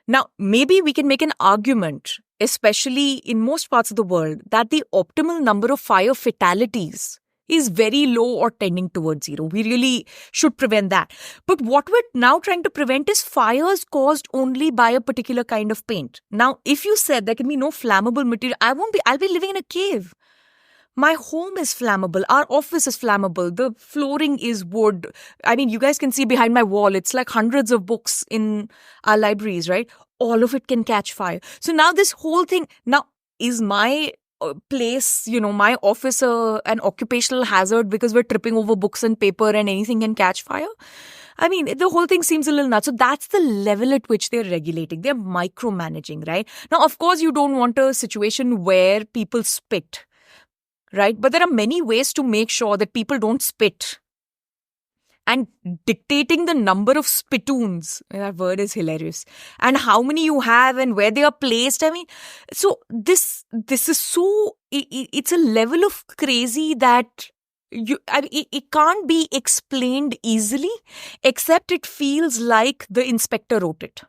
Now, maybe we can make an argument, especially in most parts of the world, that the optimal number of fire fatalities is very low or tending towards 0. We really should prevent that. But what we're now trying to prevent is fires caused only by a particular kind of paint. Now, if you said there can be no flammable material, I'll be living in a cave. My home is flammable. Our office is flammable. The flooring is wood. I mean, you guys can see behind my wall, it's like hundreds of books in our libraries, right? All of it can catch fire. So now this whole thing, now is my place, my office an occupational hazard because we're tripping over books and paper and anything can catch fire? I mean, the whole thing seems a little nuts. So that's the level at which they're regulating. They're micromanaging, right? Now, of course, you don't want a situation where people spit. Right? But there are many ways to make sure that people don't spit. And dictating the number of spittoons, that word is hilarious, and how many you have and where they are placed. I mean, so this is so, it's a level of crazy that it can't be explained easily, except it feels like the inspector wrote it.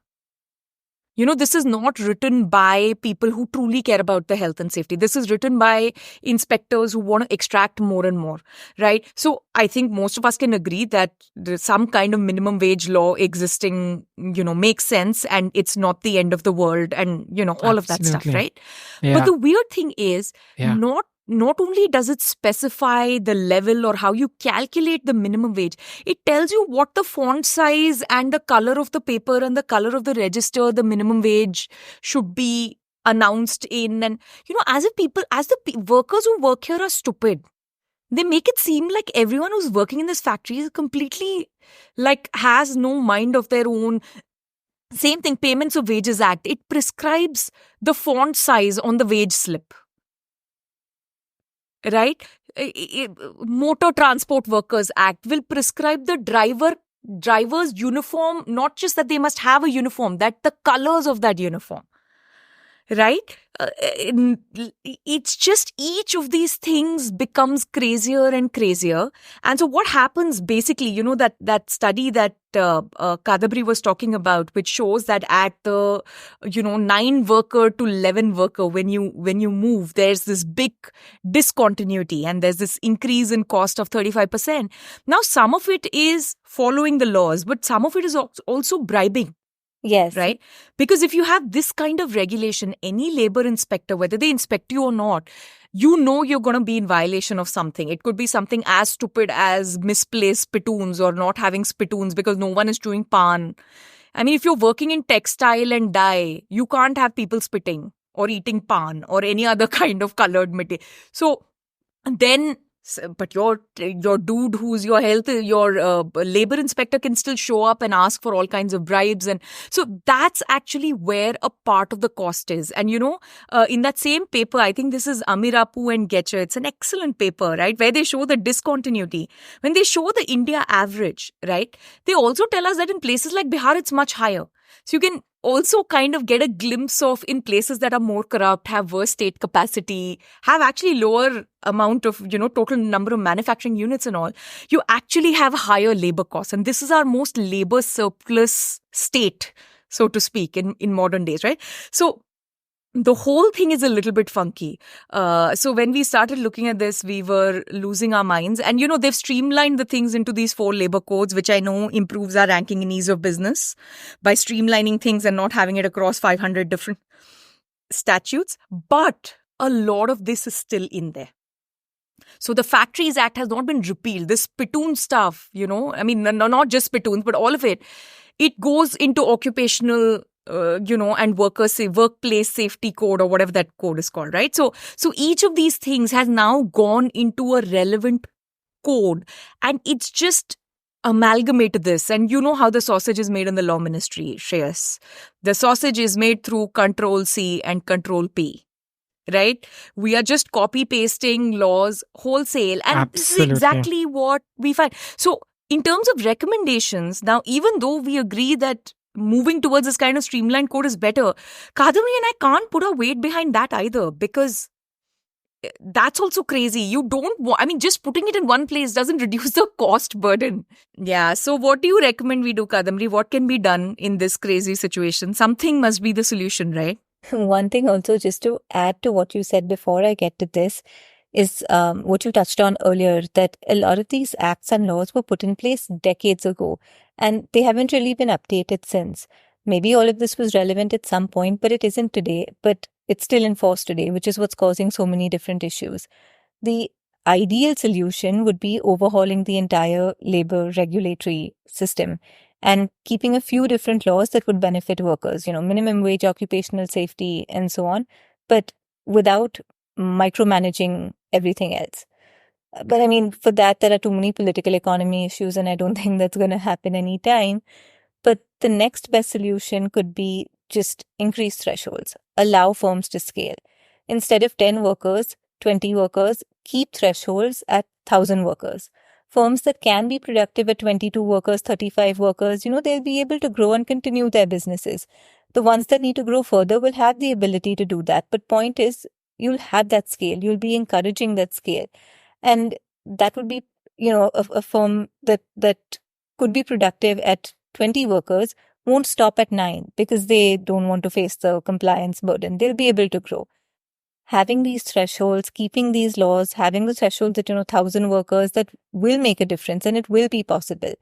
This is not written by people who truly care about the health and safety. This is written by inspectors who want to extract more and more, right? So I think most of us can agree that there's some kind of minimum wage law existing, makes sense and it's not the end of the world and, all of that stuff, right? Yeah. But the weird thing is not not only does it specify the level or how you calculate the minimum wage, it tells you what the font size and the color of the paper and the color of the register the minimum wage should be announced in. And, as if workers who work here are stupid. They make it seem like everyone who's working in this factory is completely, has no mind of their own. Same thing, Payments of Wages Act. It prescribes the font size on the wage slip. Right? Motor Transport Workers Act will prescribe the driver's uniform, not just that they must have a uniform, that the colors of that uniform. Right? It's just each of these things becomes crazier and crazier. And so what happens basically, that study that Kadambari was talking about, which shows that at the, 9 worker to 11 worker, when you move, there's this big discontinuity and there's this increase in cost of 35%. Now, some of it is following the laws, but some of it is also bribing. Yes. Right? Because if you have this kind of regulation, any labor inspector, whether they inspect you or not, you're going to be in violation of something. It could be something as stupid as misplaced spittoons or not having spittoons because no one is chewing pan. I mean, if you're working in textile and dye, you can't have people spitting or eating pan or any other kind of colored material. So then... But your dude who's your labor inspector can still show up and ask for all kinds of bribes. And so that's actually where a part of the cost is. And, in that same paper, I think this is Amirapu and Getcher. It's an excellent paper, right, where they show the discontinuity. When they show the India average, right, they also tell us that in places like Bihar, it's much higher. So you can also kind of get a glimpse of in places that are more corrupt, have worse state capacity, have actually lower amount of, total number of manufacturing units and all, you actually have higher labor costs. And this is our most labor surplus state, so to speak, in modern days, right? So the whole thing is a little bit funky. So when we started looking at this, we were losing our minds. And, they've streamlined the things into these 4 labor codes, which I know improves our ranking in ease of business by streamlining things and not having it across 500 different statutes. But a lot of this is still in there. So the Factories Act has not been repealed. This spittoon stuff, not just spittoons, but all of it, it goes into occupational and workplace safety code or whatever that code is called, right? So each of these things has now gone into a relevant code and it's just amalgamated this. And you know how the sausage is made in the law ministry, Shreyas. The sausage is made through Control C and Control P, right? We are just copy pasting laws wholesale. And Absolutely. This is exactly what we find. So in terms of recommendations, now, even though we agree that moving towards this kind of streamlined code is better, Kadambari and I can't put our weight behind that either, because that's also crazy. You don't just putting it in one place doesn't reduce the cost burden. Yeah. So what do you recommend we do, Kadambari? What can be done in this crazy situation? Something must be the solution, right? One thing also, just to add to what you said before I get to this, is what you touched on earlier, that a lot of these acts and laws were put in place decades ago, and they haven't really been updated since. Maybe all of this was relevant at some point, but it isn't today. But it's still in force today, which is what's causing so many different issues. The ideal solution would be overhauling the entire labor regulatory system and keeping a few different laws that would benefit workers, minimum wage, occupational safety, and so on, but without micromanaging everything else. But for that, there are too many political economy issues, and I don't think that's going to happen anytime. But the next best solution could be just increase thresholds, allow firms to scale. Instead of 10 workers, 20 workers, keep thresholds at 1,000 workers. Firms that can be productive at 22 workers, 35 workers, they'll be able to grow and continue their businesses. The ones that need to grow further will have the ability to do that. But point is, you'll have that scale. You'll be encouraging that scale. And that would be, a firm that could be productive at 20 workers won't stop at 9 because they don't want to face the compliance burden. They'll be able to grow. Having these thresholds, keeping these laws, having the thresholds at 1,000 workers, that will make a difference, and it will be possible.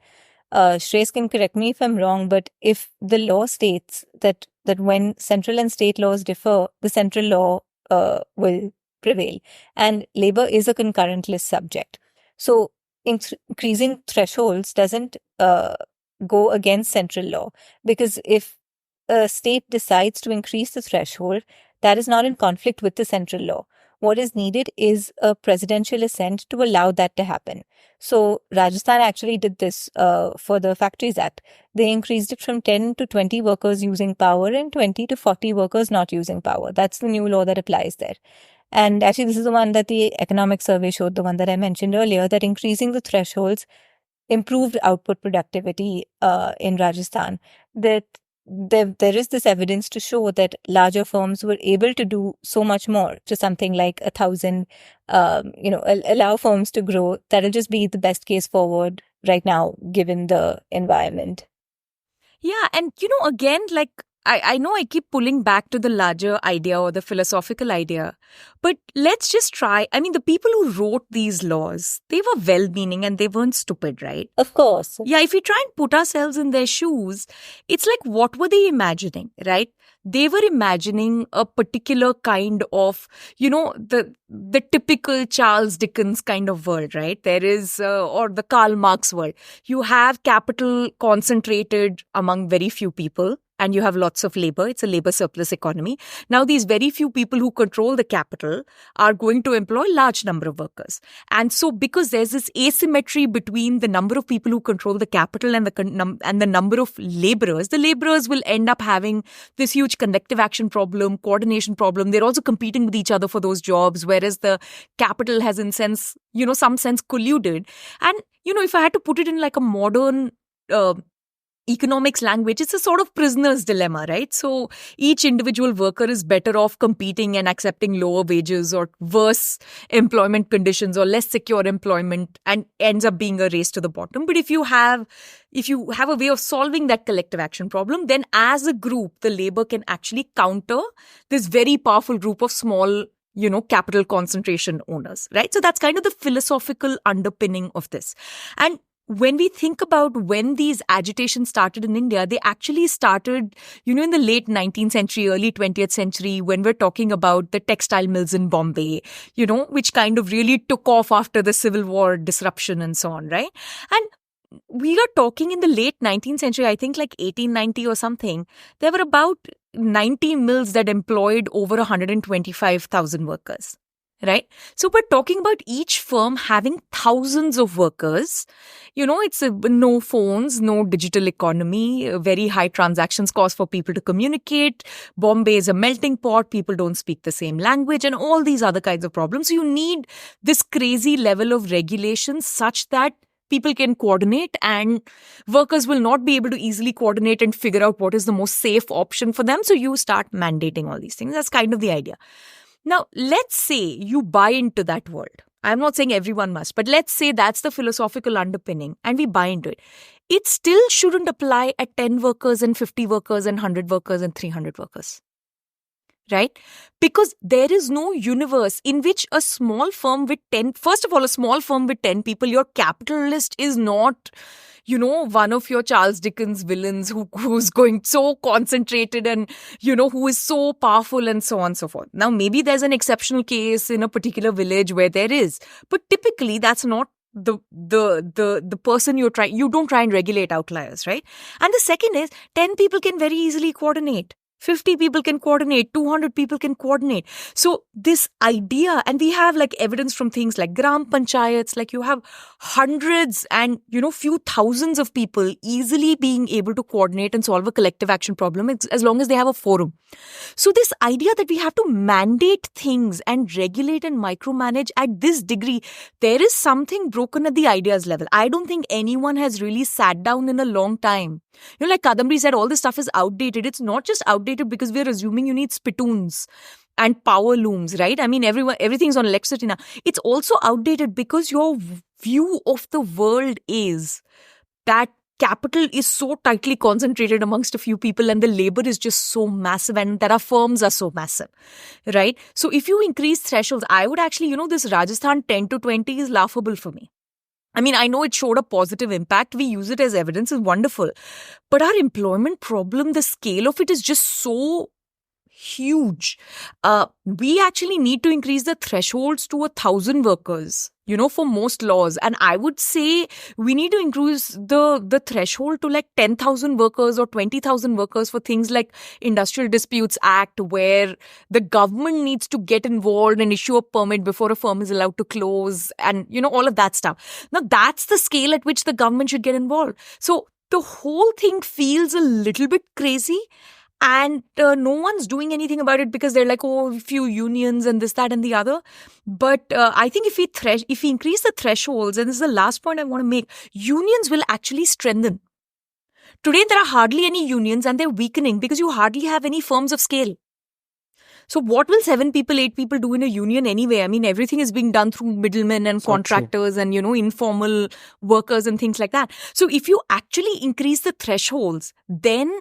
Shreyas can correct me if I'm wrong, but if the law states that when central and state laws differ, the central law will prevail. And labor is a concurrentless subject. So increasing thresholds doesn't go against central law, because if a state decides to increase the threshold, that is not in conflict with the central law. What is needed is a presidential assent to allow that to happen. So Rajasthan actually did this for the Factories Act. They increased it from 10 to 20 workers using power and 20 to 40 workers not using power. That's the new law that applies there. And actually, this is the one that the economic survey showed, the one that I mentioned earlier, that increasing the thresholds improved output productivity in Rajasthan. That there is this evidence to show that larger firms were able to do so much more, to something like 1,000, allow firms to grow. That'll just be the best case forward right now, given the environment. Yeah. And, again, like, I know I keep pulling back to the larger idea or the philosophical idea, but let's just try. I mean, the people who wrote these laws, they were well-meaning and they weren't stupid, right? Of course. Yeah, if we try and put ourselves in their shoes, it's like, what were they imagining, right? They were imagining a particular kind of, the typical Charles Dickens kind of world, right? There is, or the Karl Marx world. You have capital concentrated among very few people, and you have lots of labor. It's a labor surplus economy. Now, these very few people who control the capital are going to employ large number of workers. And so because there's this asymmetry between the number of people who control the capital and the number of laborers, the laborers will end up having this huge collective action problem, coordination problem. They're also competing with each other for those jobs, whereas the capital has in sense, some sense colluded. And, if I had to put it in like a modern economics language, it's a sort of prisoner's dilemma, right? So each individual worker is better off competing and accepting lower wages or worse employment conditions or less secure employment, and ends up being a race to the bottom. But if you have a way of solving that collective action problem, then as a group, the labor can actually counter this very powerful group of small capital concentration owners, right? So that's kind of the philosophical underpinning of this. And when we think about when these agitations started in India, they actually started, in the late 19th century, early 20th century, when we're talking about the textile mills in Bombay, which kind of really took off after the Civil War disruption and so on, right? And we are talking in the late 19th century, I think like 1890 or something, there were about 90 mills that employed over 125,000 workers. Right? So we're talking about each firm having thousands of workers. It's no phones, no digital economy, very high transactions cost for people to communicate. Bombay is a melting pot. People don't speak the same language and all these other kinds of problems. So you need this crazy level of regulation such that people can coordinate, and workers will not be able to easily coordinate and figure out what is the most safe option for them. So you start mandating all these things. That's kind of the idea. Now, let's say you buy into that world. I'm not saying everyone must, but let's say that's the philosophical underpinning and we buy into it. It still shouldn't apply at 10 workers and 50 workers and 100 workers and 300 workers. Right? Because there is no universe in which a small firm with 10, first of all, a small firm with 10 people, your capitalist is not, one of your Charles Dickens villains who's going so concentrated and, who is so powerful and so on and so forth. Now, maybe there's an exceptional case in a particular village where there is, but typically that's not the person you don't try and regulate outliers, right? And the second is 10 people can very easily coordinate. 50 people can coordinate, 200 people can coordinate. So this idea, and we have like evidence from things like Gram Panchayats, like you have hundreds and, few thousands of people easily being able to coordinate and solve a collective action problem as long as they have a forum. So this idea that we have to mandate things and regulate and micromanage at this degree, there is something broken at the ideas level. I don't think anyone has really sat down in a long time. Like Kadambari said, all this stuff is outdated. It's not just outdated because we're assuming you need spittoons and power looms, right? I mean, everything's on electricity now. It's also outdated because your view of the world is that capital is so tightly concentrated amongst a few people and the labor is just so massive and that our firms are so massive, right? So if you increase thresholds, I would actually, this Rajasthan 10 to 20 is laughable for me. I mean, I know it showed a positive impact. We use it as evidence. It's wonderful. But our employment problem, the scale of it is just so huge. We actually need to increase the thresholds to 1,000 workers, for most laws. And I would say we need to increase the threshold to like 10,000 workers or 20,000 workers for things like Industrial Disputes Act, where the government needs to get involved and issue a permit before a firm is allowed to close and, all of that stuff. Now, that's the scale at which the government should get involved. So the whole thing feels a little bit crazy. And no one's doing anything about it because they're like, a few unions and this, that, and the other. But I think if we increase the thresholds, and this is the last point I want to make, unions will actually strengthen. Today, there are hardly any unions and they're weakening because you hardly have any firms of scale. So what will 7 people, 8 people do in a union anyway? I mean, everything is being done through middlemen and contractors and, informal workers and things like that. So if you actually increase the thresholds, then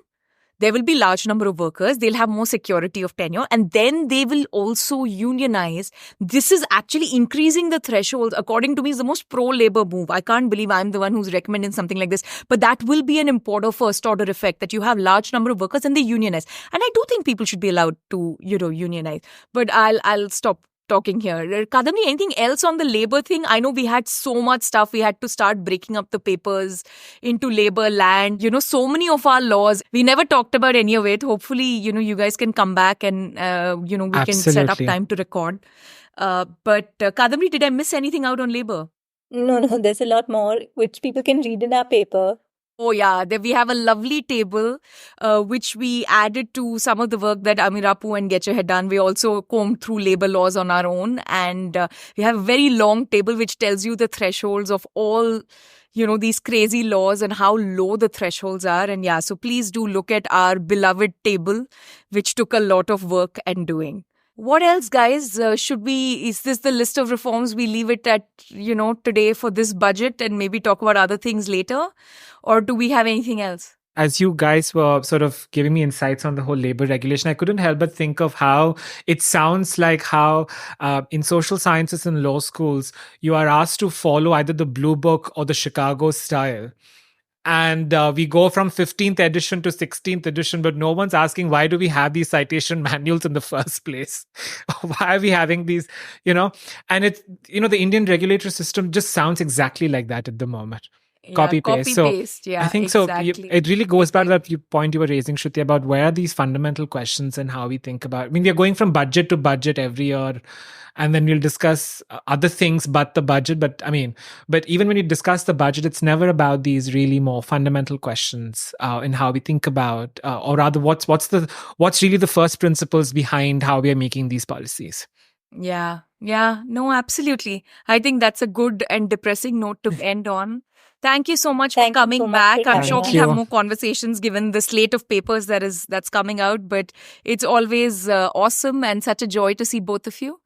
there will be large number of workers. They'll have more security of tenure, and then they will also unionize. This is actually increasing the threshold. According to me, is the most pro-labor move. I can't believe I'm the one who's recommending something like this, but that will be an important first-order effect, that you have large number of workers and they unionize. And I do think people should be allowed to, unionize. But I'll stop talking here. Kadambari, anything else on the labor thing? I know we had so much stuff. We had to start breaking up the papers into labor land. So many of our laws, we never talked about any of it. Hopefully, you guys can come back and, we Absolutely. can set up time to record. But Kadambari, did I miss anything out on labor? No, there's a lot more which people can read in our paper. Oh, yeah. There we have a lovely table, which we added to some of the work that Amirapu and Getche had done. We also combed through labor laws on our own. And we have a very long table which tells you the thresholds of all, these crazy laws and how low the thresholds are. And yeah, so please do look at our beloved table, which took a lot of work and doing. What else, guys? Is this the list of reforms? We leave it at, today for this budget and maybe talk about other things later? Or do we have anything else? As you guys were sort of giving me insights on the whole labor regulation, I couldn't help but think of how it sounds like how in social sciences and law schools, you are asked to follow either the Blue Book or the Chicago style. And we go from 15th edition to 16th edition, but no one's asking, why do we have these citation manuals in the first place? Why are we having these, And it's, the Indian regulatory system just sounds exactly like that at the moment. Yeah, Copy paste. Yeah, I think exactly. so. It really goes back to that point you were raising, Shruti, about where are these fundamental questions and how we think about. I mean, we are going from budget to budget every year, and then we'll discuss other things but the budget. But even when you discuss the budget, it's never about these really more fundamental questions in how we think about, or rather, what's really the first principles behind how we are making these policies. Yeah, no, absolutely. I think that's a good and depressing note to end on. Thank you so much for coming back. I'm sure we'll have more conversations given the slate of papers that's coming out. But it's always awesome and such a joy to see both of you.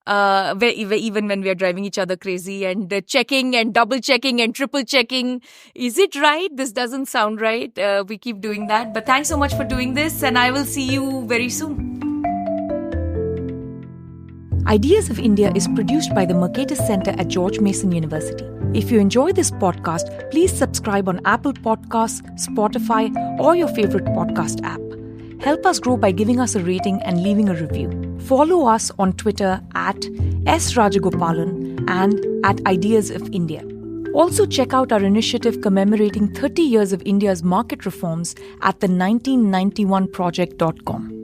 Even when we are driving each other crazy and checking and double checking and triple checking. Is it right? This doesn't sound right. We keep doing that. But thanks so much for doing this, and I will see you very soon. Ideas of India is produced by the Mercatus Center at George Mason University. If you enjoy this podcast, please subscribe on Apple Podcasts, Spotify, or your favorite podcast app. Help us grow by giving us a rating and leaving a review. Follow us on Twitter at @SRajagopalan and at Ideas of India. Also check out our initiative commemorating 30 years of India's market reforms at the 1991project.com.